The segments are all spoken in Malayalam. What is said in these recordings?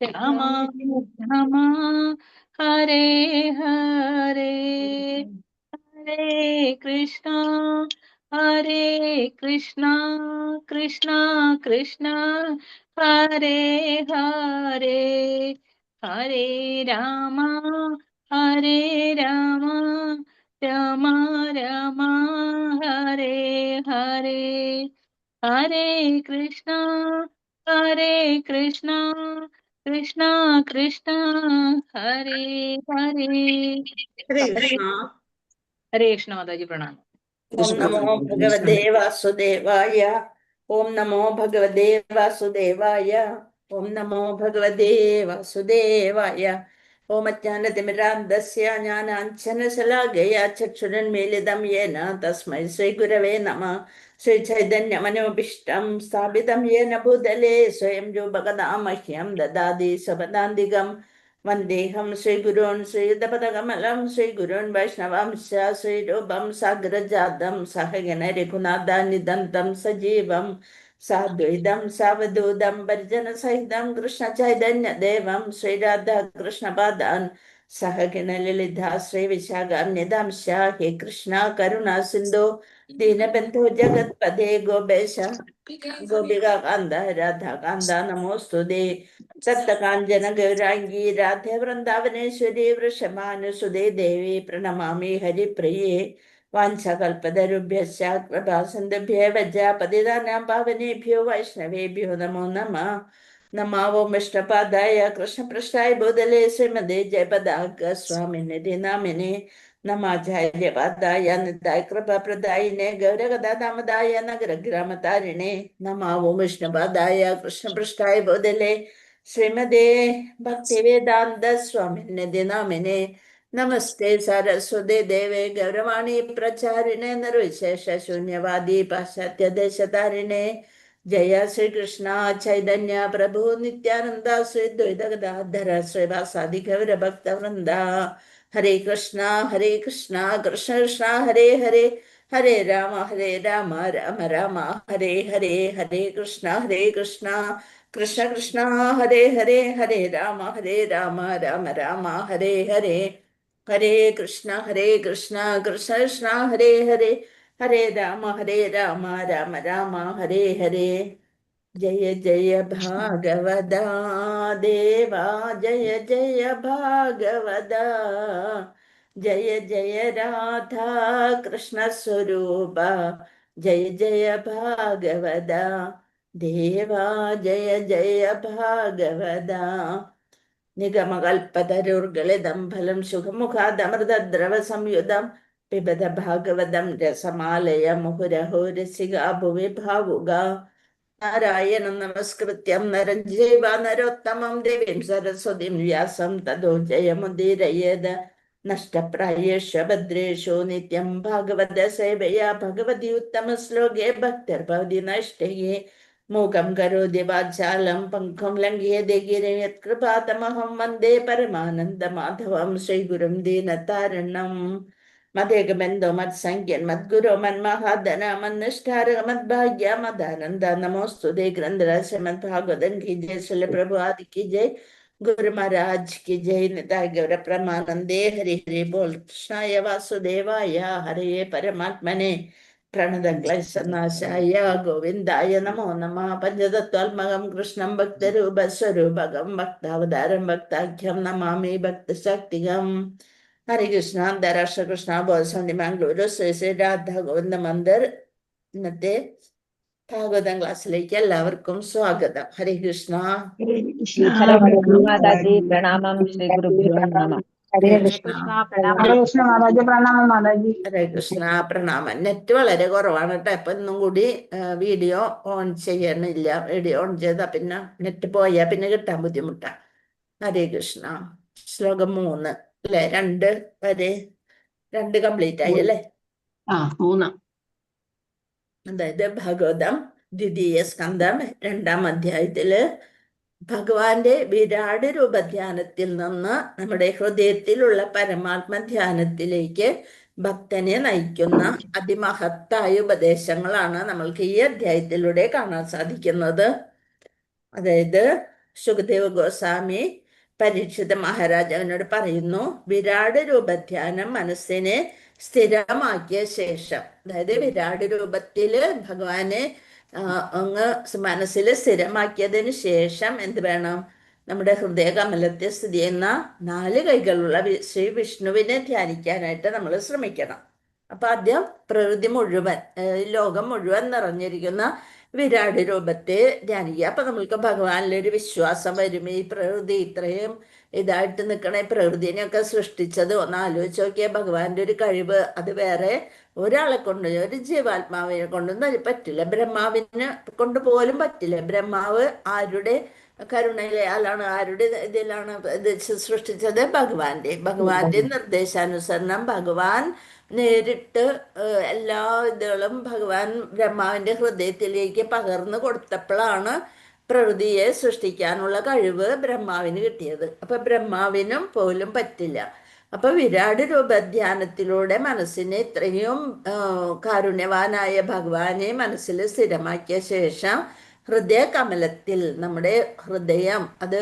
രാമ രാമ ഹരേ ഹരേ ഹരേ കൃഷ്ണ ഹരേ കൃഷ്ണ കൃഷ്ണ കൃഷ്ണ ഹരേ ഹരേ ഹരേ രാമ ഹരേ രാമ രാമ രാമ ഹരേ ഹരേ ഹരേ കൃഷ്ണ ഹരേ കൃഷ്ണ കൃഷ്ണ കൃഷ്ണ ഹരേ ഹരേ ഹരേ ഹരേ കൃഷ്ണ. ഹരേ കൃഷ്ണ മാതാജി പ്രണാമം. ഓം നമോ ഭഗവതേ വാസുദേവായ. ഓം നമോ ഭഗവതേ വാസുദേവായ. ഓം നമോ ഭഗവതേ വാസുദേവായ. ഓം അജ്ഞാനതിമിരാന്ധസ്യ ജ്ഞാനാഞ്ജനശലാകയാ ചക്ഷുരന്മീലിതം യേന തസ്മൈ ശ്രീഗുരവേ നമഃ. ശ്രീചൈതന്യമനോഭീഷ്ടം സ്ഥാപിതം യേന ഭൂതലേ സ്വയം രൂപകഥാ മഹ്യം ദദാതി സ്വപദാന്തികം. വന്ദേഹം ശ്രീഗുരോൻ ശ്രീയുതപദകമലം ശ്രീഗുരോൻ വൈഷ്ണവാംശ ശ്രീരൂപം സാഗ്രജാതം സഹഗണ രഘുനാഥാനിദന്തം സജീവം സാദ്വൈതം സാവധൂതം പരിജനസഹിതം കൃഷ്ണചൈതന്യദേവം ശ്രീരാധാകൃഷ്ണപാദാൻ സഹഗണ ലളിത ശ്രീവിശാഖാന്യതാംശ. ഹേ കൃഷ്ണ കരുണ സിന്ധു ദീനബന്ധു ജഗത്പദേ ഗോപേശ ഗോപികാന്ത രാധാകാന്ത നമോസ്തുതേ. സപ്തകാഞ്ചന ഗൗരാംഗീ രാധേ വൃന്ദാവനേശ്വരി വൃഷഭാനുസുതേ ദേവി പ്രണമാമി ഹരിപ്രിയേ. വാഞ്ചകൽപതരുഭ്യശ്ച കൃപാസിന്ധുഭ്യോ വജ പതിതാനാം പാവനേഭ്യോ വൈഷ്ണവേഭ്യോ നമോ നമഃ. നമാവോ വിഷ്ണുപാദായ കൃഷ്ണപൃഷ്ഠായ ഭൂതലേ ശ്രീമതേ ജയപതാക സ്വാമിനിധി നാമിനെ. നമാചാര്യപാദായ നിതായ കൃപപ്രദായിനെ ഗൗരഗദാമദായ നഗരഗ്രാമതാരിണേ. നമാവോ വിഷ്ണുപാദായ കൃഷ്ണപൃഷ്ഠായ ഭൂതലേ ശ്രീമതേ ഭക്തിവേദാന്ത സ്വാമിനിധി നാമിനെ. നമസ്തേ സരസ്വതേ ദേവേ ഗൗരവാണി പ്രചാരിണേ നിർവിശേഷ ശൂന്യവാദി പാശ്ചാത്യദേശതാരിണേ. ജയ ശ്രീകൃഷ്ണ ചൈതന്യ പ്രഭു നിത്യാനന്ദ ശ്രീ ദ്വൈത ഗദാധര ശ്രീവാസാദി ഗൗരഭക്തവൃന്ദ. ഹരേ കൃഷ്ണ കൃഷ്ണ കൃഷ്ണ ഹരേ ഹരേ ഹരേ രാമ രാമ രാമ ഹരേ ഹരേ. ഹരേ കൃഷ്ണ കൃഷ്ണ കൃഷ്ണ കൃഷ്ണ ഹരേ ഹരേ ഹരേ രാമ രാമ രാമ ഹരേ ഹരേ. ഹരേ കൃഷ്ണ കൃഷ്ണ കൃഷ്ണ ഹരേ ഹരേ ഹരേ രാമ രാമ രാമ ഹരേ ഹരേ. ജയ ജയ ഭാഗവത ദേവാ ജയ ജയ ഭാഗവത. ജയ ജയ രാധാ കൃഷ്ണ സ്വരൂപ ജയ ജയ ഭാഗവത ദേവാ ജയ ജയ ഭാഗവത. നിഗമകൽപ്പതരുർഗളിതം ഫലം സുഖമുഖാദമൃതദ്രവ സംയുതം പിബത ഭാഗവതം രസമാലയ മുഹുരഹോ രസികാ ഭുവി ഭാവുക. നാരായണം നമസ്കൃത്യം നരം ചൈവ നരോത്തമം ദേവീം സരസ്വതീം വ്യാസം തതോ ജയമുദീരയേത്. നഷ്ടപ്രായേഷു ഭദ്രേഷു നിത്യം ഭാഗവത സേവയാ ഭഗവതി ഉത്തമ ശ്ലോകേ ഭക്തിർഭവതി നഷ്ടയേ. മൂകം കരോതി വാചാലം പങ്കും ലംഘ്യതേ ഗിരം യത്കൃപാതമഹം വന്ദേ പരമാനന്ദ മാധവം ശ്രീഗുരും ദീനതാരണം. മദേകബന്ധോ മത്സംഖ്യൻ മദ്ഗുരോ മന്മഹാദന മന്നിഷ്ഠാരക മദ്ഭാഗ്യ മദാനന്ദ. നമോസ്തുതേ ഗ്രന്ഥരാജ മദ്ഭാഗവതൻ കി ജയ ശ്രീ പ്രഭു ആദി की जय. गुरु महाराज की जय. निताय गौर प्रमानंदे हरि हरि बोल. कृष्णाय वासुदेवाय हरे परमात्मने प्रणतक्लेशनाशाय गोविन्दाय नमो नमः. पञ्चतत्त्वात्मकं कृष्णं भक्तरूपस्वरूपकं भक्तावतारं भक्ताख्यं नमामि भक्तशक्तिकम्. ഹരേ കൃഷ്ണ. അന്താരാഷ്ട്ര കൃഷ്ണ ബോധസമിതി മംഗളൂരു ശ്രീ ശ്രീ രാധാ ഗോവിന്ദ മന്ദിർ ഇന്നത്തെ ഭാഗവതം ക്ലാസ്സിലേക്ക് എല്ലാവർക്കും സ്വാഗതം. ഹരേ കൃഷ്ണ. മാതാജി പ്രണാമം. ശ്രീ ഗുരുഭ്യോ നമഃ. ഹരേ കൃഷ്ണ. ഹരേ കൃഷ്ണ പ്രണാമം. നെറ്റ് വളരെ കുറവാണ് കേട്ടോ. അപ്പൊ ഇന്നും കൂടി വീഡിയോ ഓൺ ചെയ്യണില്ല. വീഡിയോ ഓൺ ചെയ്താ പിന്നെ നെറ്റ് പോയാ പിന്നെ കിട്ടാൻ ബുദ്ധിമുട്ടാ. ഹരേ കൃഷ്ണ. ശ്ലോകം 3 അല്ലെ 2 വരെ 2 കംപ്ലീറ്റ് ആയി അല്ലേ? 3. അതായത് ഭാഗവതം ദ്വിതീയ സ്കന്ധം 2-ാം അധ്യായത്തില് ഭഗവാന്റെ വിരാട് രൂപധ്യാനത്തിൽ നിന്ന് നമ്മുടെ ഹൃദയത്തിലുള്ള പരമാത്മ ധ്യാനത്തിലേക്ക് ഭക്തനെ നയിക്കുന്ന അതിമഹത്തായ ഉപദേശങ്ങളാണ് നമ്മൾക്ക് ഈ അധ്യായത്തിലൂടെ കാണാൻ സാധിക്കുന്നത്. അതായത് സുഖദേവ് ഗോസ്വാമി പരീക്ഷിത മഹാരാജാവിനോട് പറയുന്നു, വിരാട് രൂപധ്യാനം മനസ്സിനെ സ്ഥിരമാക്കിയ ശേഷം, അതായത് വിരാട് രൂപത്തില് ഭഗവാനെ അങ്ങ് മനസ്സിൽ സ്ഥിരമാക്കിയതിന് ശേഷം എന്ത് വേണം? നമ്മുടെ ഹൃദയ കമലത്തെ സ്ഥിതി ചെയ്യുന്ന 4 കൈകളുള്ള ശ്രീ വിഷ്ണുവിനെ ധ്യാനിക്കാനായിട്ട് നമ്മൾ ശ്രമിക്കണം. അപ്പൊ ആദ്യം പ്രകൃതി മുഴുവൻ, ലോകം മുഴുവൻ നിറഞ്ഞിരിക്കുന്ന വിരാട് രൂപത്തെ ധ്യാനിക്കുക. അപ്പൊ നമ്മൾക്ക് ഭഗവാനിലൊരു വിശ്വാസം വരും. ഈ പ്രകൃതി ഇത്രയും ഇതായിട്ട് നിൽക്കണ പ്രകൃതിനെയൊക്കെ സൃഷ്ടിച്ചത് ഒന്ന് ആലോചിച്ച് നോക്കിയാൽ ഭഗവാന്റെ ഒരു കഴിവ് അത് വേറെ ഒരാളെ കൊണ്ട്, ഒരു ജീവാത്മാവിനെ കൊണ്ടൊന്നും പറ്റില്ല. ബ്രഹ്മാവിനെ കൊണ്ട് പോലും പറ്റില്ല. ബ്രഹ്മാവ് ആരുടെ കരുണയിലാണ്, ആരുടെ ഇതിലാണ് ഇത് സൃഷ്ടിച്ചത്? ഭഗവാന്റെ നിർദ്ദേശാനുസരണം ഭഗവാൻ നേരിട്ട് എല്ലാ ഇതുകളും ഭഗവാൻ ബ്രഹ്മാവിന്റെ ഹൃദയത്തിലേക്ക് പകർന്നു കൊടുത്തപ്പോഴാണ് പ്രകൃതിയെ സൃഷ്ടിക്കാനുള്ള കഴിവ് ബ്രഹ്മാവിന് കിട്ടിയത്. അപ്പൊ ബ്രഹ്മാവിനും പോലും പറ്റില്ല. അപ്പൊ വിരാട് രൂപധ്യാനത്തിലൂടെ മനസ്സിനെ ഇത്രയും കാരുണ്യവാനായ ഭഗവാനെ മനസ്സിൽ സ്ഥിരമാക്കിയ ശേഷം ഹൃദയ കമലത്തിൽ നമ്മുടെ ഹൃദയം അത്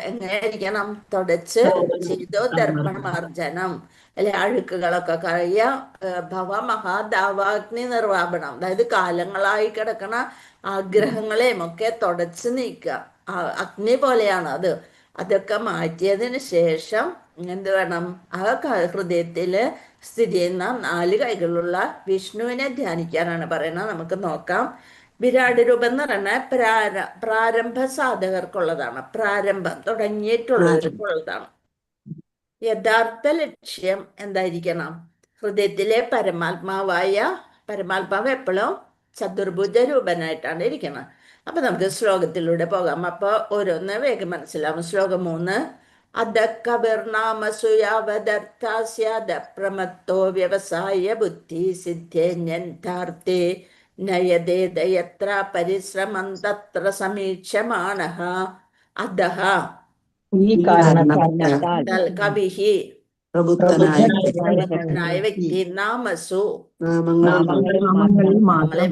എങ്ങനെയായിരിക്കണം? തുടച്ച് ചെയ്തോ ദർപ്പണമാർജനം, അല്ലെ അഴുക്കുകളൊക്കെ കഴിയ ഭവമഹാദാവാഗ്നി നിർവാപണം, അതായത് കാലങ്ങളായി കിടക്കണ ആഗ്രഹങ്ങളെയും ഒക്കെ തുടച്ച് നീക്കുക. അഗ്നി പോലെയാണ് അത്. അതൊക്കെ മാറ്റിയതിന് ശേഷം എന്ത് വേണം? ആ ഹൃദയത്തില് സ്ഥിതി ചെയ്യുന്ന 4 കൈകളുള്ള വിഷ്ണുവിനെ ധ്യാനിക്കാനാണ് പറയുന്നത്. നമുക്ക് നോക്കാം. വിരാട് രൂപം എന്ന് പറയുന്നത് പ്രാരംഭ സാധകർക്കുള്ളതാണ്. പ്രാരംഭം തുടങ്ങിയിട്ടുള്ളവർക്കുള്ളതാണ്. യഥാർത്ഥ ലക്ഷ്യം എന്തായിരിക്കണം? ഹൃദയത്തിലെ പരമാത്മാവ് എപ്പോഴും ചതുർഭുജ രൂപനായിട്ടാണ് ഇരിക്കുന്നത്. അപ്പൊ നമുക്ക് ശ്ലോകത്തിലൂടെ പോകാം. അപ്പൊ ഓരോന്ന് വേഗം മനസ്സിലാവും. ശ്ലോകം 3. അധക്കവിർണാമസുയാവദർത്ഥാസ്യാദപ്രമത്തോ വ്യവസായ ബുദ്ധി സിദ്ധേന്യന്താർത്ഥേ നയതേദയത്ര പരിശ്രമം തത്ര സമീക്ഷമാണഃ. അധഃ ഈ കാരണത്താൽ കവിഹി പ്രബുദ്ധനായ വ്യക്തി നാമസു നാമങ്ങളിൽ മാത്രം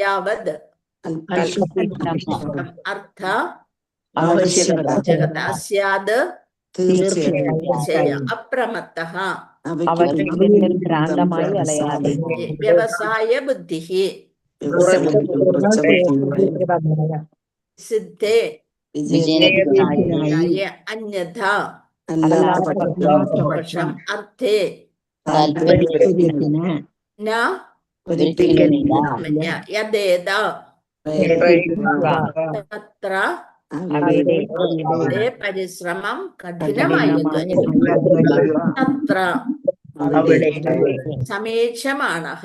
യാവത് അർത്ഥ ആവശ്യകത തീർച്ചയായും അപ്രമത്തഃ വ്യവസായ ബുദ്ധി സിദ്ധേ അന്യഥ അർത്ഥേ യഥേത തത്ര പരിശ്രമം കഠിനമായി തത്ര സമീക്ഷമാണഃ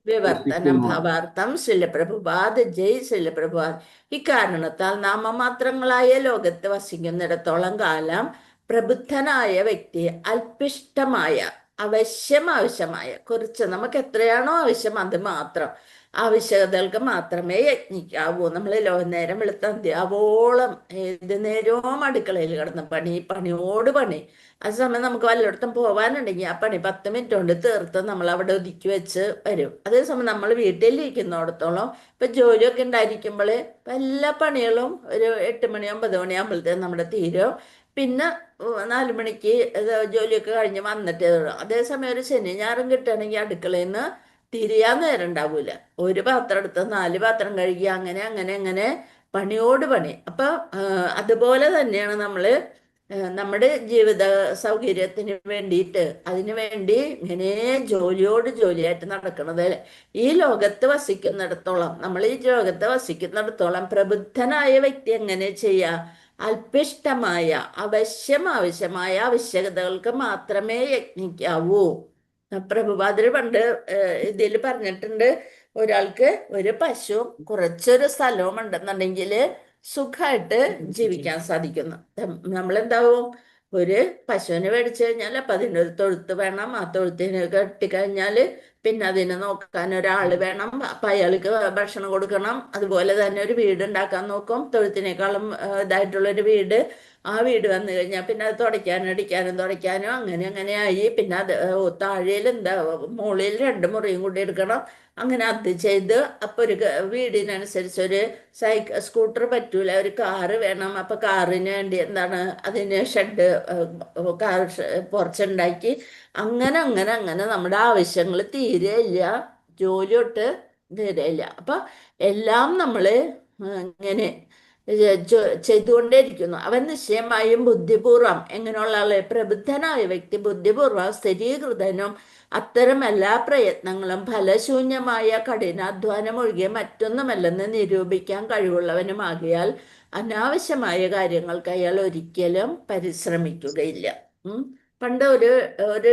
വിവർത്തനം ഭാവാർത്ഥം. ശിലപ്രഭുപാദ്. ജയ് ശിലപ്രഭുപാദ്. ഇക്കാരണത്താൽ നാമമാത്രങ്ങളായ ലോകത്ത് വസിക്കുന്നിടത്തോളം കാലം പ്രബുദ്ധനായ വ്യക്തി അല്പിഷ്ടമായ ആവശ്യമായ കുറച്ച്, നമുക്ക് എത്രയാണോ ആവശ്യം അത് മാത്രം, ആവശ്യകതകൾക്ക് മാത്രമേ യജ്ഞിക്കാവൂ. നമ്മൾ നേരം വെളുത്ത അന്ത്യാവോളം ഏത് നേരവും അടുക്കളയിൽ കിടന്ന് പണിയോട് പണി. ആ സമയം നമുക്ക് വല്ലയിടത്തും പോകാനുണ്ടെങ്കിൽ ആ പണി 10 മിനിറ്റ് കൊണ്ട് തീർത്ത് നമ്മൾ അവിടെ ഒതുക്കി വെച്ച് വരും. അതേസമയം നമ്മൾ വീട്ടിലിരിക്കുന്നിടത്തോളം ഇപ്പൊ ജോലിയൊക്കെ ഉണ്ടായിരിക്കുമ്പോൾ എല്ലാ പണികളും ഒരു 8 മണി 9 മണി ആകുമ്പോഴത്തേക്കും നമ്മുടെ തീരും. പിന്നെ 4 മണിക്ക് ജോലിയൊക്കെ കഴിഞ്ഞ് വന്നിട്ട്, അതേസമയം ഒരു ശനി ഞായറും കിട്ടുകയാണെങ്കിൽ അടുക്കളയിൽ നിന്ന് തിരിയാൻ നേരം ഉണ്ടാവൂല. ഒരു പാത്രം എടുത്ത് 4 പാത്രം കഴുകി അങ്ങനെ പണിയോട് പണി. അപ്പൊ അതുപോലെ തന്നെയാണ് നമ്മള് നമ്മുടെ ജീവിത സൗകര്യത്തിന് വേണ്ടിയിട്ട് അതിനു വേണ്ടി ഇങ്ങനെ ജോലിയായിട്ട് നടക്കുന്നത്. ഈ ലോകത്ത് വസിക്കുന്നിടത്തോളം പ്രബുദ്ധനായ വ്യക്തി എങ്ങനെ ചെയ്യാ? അല്പിഷ്ടമായ ആവശ്യമായ ആവശ്യകതകൾക്ക് മാത്രമേ യജ്ഞിക്കാവൂ. പ്രഭുപാദര് പണ്ട് ഇതിൽ പറഞ്ഞിട്ടുണ്ട്, ഒരാൾക്ക് ഒരു പശുവും കുറച്ചൊരു സ്ഥലവും ഉണ്ടെന്നുണ്ടെങ്കിൽ സുഖമായിട്ട് ജീവിക്കാൻ സാധിക്കുന്നു. നമ്മളെന്താവും? ഒരു പശുവിനെ മേടിച്ചു കഴിഞ്ഞാൽ അപ്പൊ അതിനൊരു തൊഴുത്ത് വേണം. ആ തൊഴുത്തിന് കെട്ടിക്കഴിഞ്ഞാൽ പിന്നെ അതിനെ നോക്കാൻ ഒരാൾ വേണം, അപ്പൊ അയാൾക്ക് ഭക്ഷണം കൊടുക്കണം. അതുപോലെ തന്നെ ഒരു വീട് ഉണ്ടാക്കാൻ നോക്കും, തൊഴുത്തിനേക്കാളും ഇതായിട്ടുള്ള ഒരു വീട്. ആ വീട് വന്നു കഴിഞ്ഞാൽ പിന്നെ അത് തുടയ്ക്കാനും അടിക്കാനും തുടയ്ക്കാനും അങ്ങനെ ആയി. പിന്നെ അത് താഴേൽ എന്താ മുകളിൽ 2 മുറിയും കൂടി എടുക്കണം. അങ്ങനെ അത് ചെയ്ത് അപ്പൊ ഒരു വീടിനനുസരിച്ച് ഒരു സ്കൂട്ടർ പറ്റൂല, ഒരു കാറ് വേണം. അപ്പൊ കാറിന് വേണ്ടി എന്താണ് അതിന് ഷെഡ്, കാർ പുറച്ചുണ്ടാക്കി. അങ്ങനെ നമ്മുടെ ആവശ്യങ്ങൾ തീരെയില്ല, ജോലി തൊട്ട് തീരെയില്ല. അപ്പൊ എല്ലാം നമ്മള് ഇങ്ങനെ ചെയ്തുകൊണ്ടേയിരിക്കുന്നു. അവൻ നിശ്ചയമായും ബുദ്ധിപൂർവം, എങ്ങനെയുള്ള ആള്, പ്രബുദ്ധനായ വ്യക്തി ബുദ്ധിപൂർവം സ്ഥിരീകൃതനും അത്തരം എല്ലാ പ്രയത്നങ്ങളും ഫലശൂന്യമായ കഠിനാധ്വാനം ഒഴികെ മറ്റൊന്നുമല്ലെന്ന് നിരൂപിക്കാൻ കഴിവുള്ളവനുമാകിയാൽ അനാവശ്യമായ കാര്യങ്ങൾക്ക് അയാൾ ഒരിക്കലും പരിശ്രമിക്കുകയില്ല. പണ്ട് ഒരു ഒരു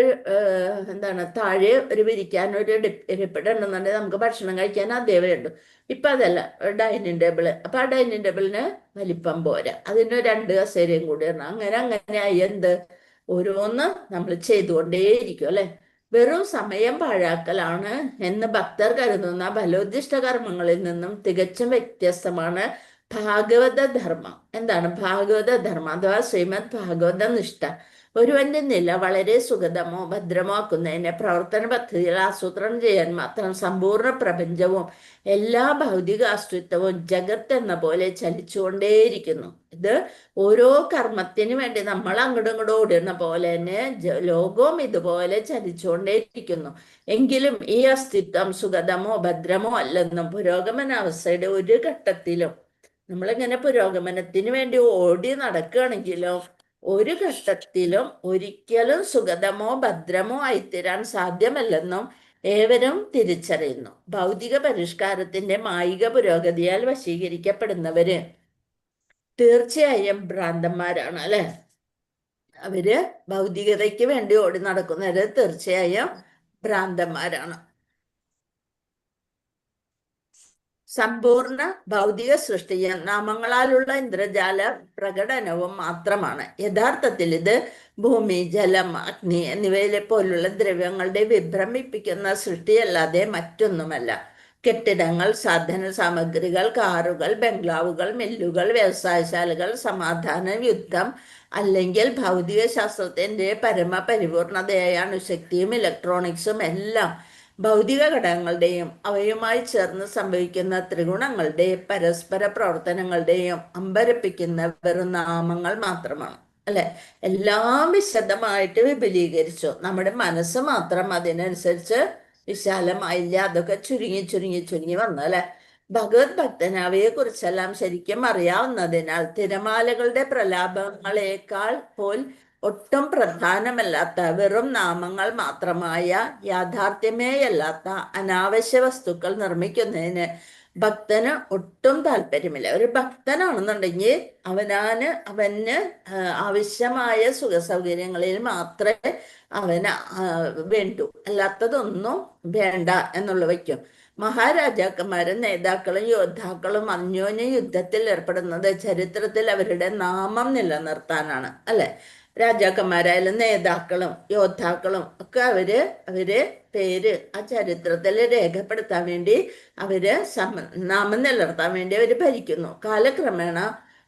എന്താണ് താഴെ ഒരു വിരിക്കാൻ ഒരു ഇരിപ്പിടുണ്ടെന്നുണ്ടെങ്കിൽ നമുക്ക് ഭക്ഷണം കഴിക്കാൻ അതേ വേണ്ടു. ഇപ്പൊ അതല്ല, ഡൈനിങ് ടേബിള്. അപ്പൊ ആ ഡൈനിങ് ടേബിളിന് വലിപ്പം പോരാ, അതിന് 2 കസേരയും കൂടി ഇടണം. അങ്ങനെയായി എന്ത് ഓരോന്ന് നമ്മൾ ചെയ്തുകൊണ്ടേയിരിക്കും അല്ലെ. വെറും സമയം പാഴാക്കലാണ് എന്ന് ഭക്തർ കരുതുന്ന ഫലോദ്ദിഷ്ട കർമ്മങ്ങളിൽ നിന്നും തികച്ചും വ്യത്യസ്തമാണ് ഭാഗവത ധർമ്മം. എന്താണ് ഭാഗവത ധർമ്മം അഥവാ ശ്രീമദ് ഭാഗവത നിഷ്ഠ? ഒരുവന്റെ നില വളരെ സുഗതമോ ഭദ്രമോ ആക്കുന്നതിന് പ്രവർത്തന പദ്ധതികൾ ആസൂത്രണം ചെയ്യാൻ മാത്രം സമ്പൂർണ്ണ പ്രപഞ്ചവും എല്ലാ ഭൗതിക അസ്തിത്വവും ജഗത്ത് എന്ന പോലെ ചലിച്ചുകൊണ്ടേയിരിക്കുന്നു. ഇത് ഓരോ കർമ്മത്തിന് വേണ്ടി നമ്മൾ അങ്ങോട്ടും ഇങ്ങോട്ടും ഓടുന്ന പോലെ തന്നെ ലോകവും ഇതുപോലെ ചലിച്ചുകൊണ്ടേയിരിക്കുന്നു. എങ്കിലും ഈ അസ്തിത്വം സുഗതമോ ഭദ്രമോ അല്ലെന്നും പുരോഗമനാവസ്ഥയുടെ ഒരു ഘട്ടത്തിലും, നമ്മളിങ്ങനെ പുരോഗമനത്തിന് വേണ്ടി ഓടി നടക്കുകയാണെങ്കിലോ ഒരു ഘട്ടത്തിലും ഒരിക്കലും സുഗതമോ ഭദ്രമോ ആയിത്തീരാൻ സാധ്യമല്ലെന്നും ഏവരും തിരിച്ചറിയുന്നു. ഭൗതിക പരിഷ്കാരത്തിന്റെ മായിക പുരോഗതിയാൽ വശീകരിക്കപ്പെടുന്നവര് തീർച്ചയായും ഭ്രാന്തന്മാരാണ് അല്ലെ. അവര് ഭൗതികതയ്ക്ക് വേണ്ടി ഓടി നടക്കുന്നവര് തീർച്ചയായും ഭ്രാന്തന്മാരാണ്. സമ്പൂർണ്ണ ഭൗതിക സൃഷ്ടിയും നാമങ്ങളാലുള്ള ഇന്ദ്രജാല പ്രകടനവും മാത്രമാണ്. യഥാർത്ഥത്തിൽ ഇത് ഭൂമി, ജലം, അഗ്നി എന്നിവയിലെ പോലുള്ള ദ്രവ്യങ്ങളുടെ വിഭ്രമിപ്പിക്കുന്ന സൃഷ്ടിയല്ലാതെ മറ്റൊന്നുമല്ല. കെട്ടിടങ്ങൾ, സാധന സാമഗ്രികൾ, കാറുകൾ, ബംഗ്ലാവുകൾ, മില്ലുകൾ, വ്യവസായശാലകൾ, സമാധാനം, യുദ്ധം, അല്ലെങ്കിൽ ഭൗതിക ശാസ്ത്രത്തിന്റെ പരമപരിപൂർണതയായ അണുശക്തിയും ഇലക്ട്രോണിക്സും എല്ലാം ഭൗതിക ഘടകങ്ങളുടെയും അവയുമായി ചേർന്ന് സംഭവിക്കുന്ന ത്രിഗുണങ്ങളുടെ പരസ്പര പ്രവർത്തനങ്ങളുടെയും അമ്പരപ്പിക്കുന്ന വെറും നാമങ്ങൾ മാത്രമാണ് അല്ലെ. എല്ലാം വിശദമായിട്ട് വിപുലീകരിച്ചു. നമ്മുടെ മനസ്സ് മാത്രം അതിനനുസരിച്ച് വിശാലമായില്ല, അതൊക്കെ ചുരുങ്ങി വന്നു അല്ലെ. ഭഗവത് ഭക്തന് അവയെ കുറിച്ചെല്ലാം ശരിക്കും അറിയാവുന്നതിനാൽ തിരമാലകളുടെ പ്രലാപങ്ങളെക്കാൾ ഒട്ടും പ്രധാനമല്ലാത്ത വെറും നാമങ്ങൾ മാത്രമായ യാഥാർത്ഥ്യമേയല്ലാത്ത അനാവശ്യ വസ്തുക്കൾ നിർമ്മിക്കുന്നതിന് ഭക്തന് ഒട്ടും താല്പര്യമില്ല. ഒരു ഭക്തനാണെന്നുണ്ടെങ്കിൽ അവന് ആവശ്യമായ സുഖ സൗകര്യങ്ങളിൽ മാത്രമേ അവന് വേണ്ടൂ, അല്ലാത്തതൊന്നും വേണ്ട എന്നുള്ള വയ്ക്കും. മഹാരാജാക്കന്മാരും നേതാക്കളും യോദ്ധാക്കളും അന്യോന്യ യുദ്ധത്തിൽ ഏർപ്പെടുന്നത് ചരിത്രത്തിൽ അവരുടെ നാമം നിലനിർത്താനാണ് അല്ലെ. രാജാക്കന്മാരായാലും നേതാക്കളും യോദ്ധാക്കളും ഒക്കെ അവര് പേര് ആ ചരിത്രത്തിൽ രേഖപ്പെടുത്താൻ വേണ്ടി നാമം നിലനിർത്താൻ വേണ്ടി അവർ ഭരിക്കുന്നു. കാലക്രമേണ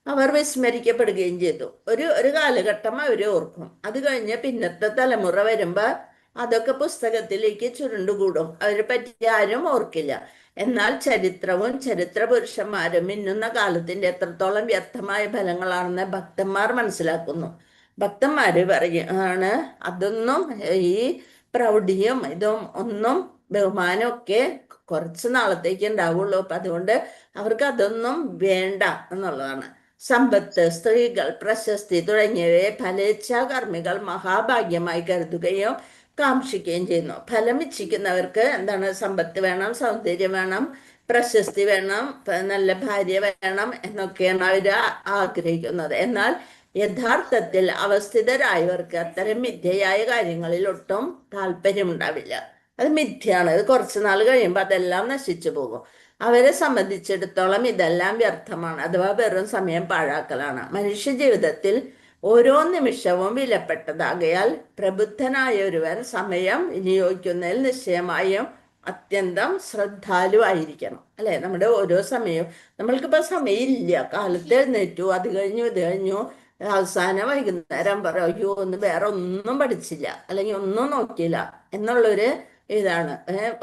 അവർ വിസ്മരിക്കപ്പെടുകയും ചെയ്തു. ഒരു കാലഘട്ടം അവര് ഓർക്കും, അത് കഴിഞ്ഞ് പിന്നത്തെ തലമുറ വരുമ്പോ അതൊക്കെ പുസ്തകത്തിലേക്ക് ചുരുണ്ടുകൂടും, അവരെ പറ്റി ആരും ഓർക്കില്ല. എന്നാൽ ചരിത്രവും ചരിത്ര പുരുഷന്മാരും മിന്നുന്ന കാലത്തിന്റെ എത്രത്തോളം വ്യർത്ഥമായ ഫലങ്ങളാണെന്ന് ഭക്തന്മാർ മനസ്സിലാക്കുന്നു. ഭക്തന്മാര് പറയാണ് അതൊന്നും, ഈ പ്രൗഢിയും ഇതും ഒന്നും ബഹുമാനം ഒക്കെ കുറച്ച് നാളത്തേക്ക് ഉണ്ടാവുള്ളൂ. അപ്പൊ അതുകൊണ്ട് അവർക്ക് അതൊന്നും വേണ്ട എന്നുള്ളതാണ്. സമ്പത്ത്, സ്ത്രീകൾ, പ്രശസ്തി തുടങ്ങിയവയെ ഫലേച്ഛാകർമ്മികൾ മഹാഭാഗ്യമായി കരുതുകയും കാക്ഷിക്കുകയും ചെയ്യുന്നു. ഫലം ഇച്ഛിക്കുന്നവർക്ക് എന്താണ്, സമ്പത്ത് വേണം, സൗന്ദര്യം വേണം, പ്രശസ്തി വേണം, നല്ല ഭാര്യ വേണം എന്നൊക്കെയാണ് അവർ ആഗ്രഹിക്കുന്നത്. എന്നാൽ യഥാർത്ഥത്തിൽ അവസ്ഥിതരായവർക്ക് അത്തരം മിഥ്യയായ കാര്യങ്ങളിൽ ഒട്ടും താല്പര്യമുണ്ടാവില്ല. അത് മിഥ്യയാണ്. അത് കുറച്ചു നാൾ കഴിയുമ്പോൾ അതെല്ലാം നശിച്ചു പോകും. അവരെ സംബന്ധിച്ചിടത്തോളം ഇതെല്ലാം വ്യർത്ഥമാണ്, അഥവാ വെറും സമയം പാഴാക്കലാണ്. മനുഷ്യ ജീവിതത്തിൽ ഓരോ നിമിഷവും വിലപ്പെട്ടതാകയാൽ പ്രബുദ്ധനായ ഒരുവൻ സമയം വിനിയോഗിക്കുന്നതിൽ നിശ്ചയമായും അത്യന്തം ശ്രദ്ധാലുവായിരിക്കണം. അല്ലെ? നമ്മുടെ ഓരോ സമയവും നമ്മൾക്കിപ്പോ സമയമില്ല. കാലത്ത് എഴുന്നേറ്റു, അത് കഴിഞ്ഞു ഇത് കഴിഞ്ഞു, അവസാനം വൈകുന്നേരം പറയും അയ്യോ ഒന്ന് വേറെ ഒന്നും പഠിച്ചില്ല അല്ലെങ്കിൽ ഒന്നും നോക്കിയില്ല എന്നുള്ളൊരു ഇതാണ്.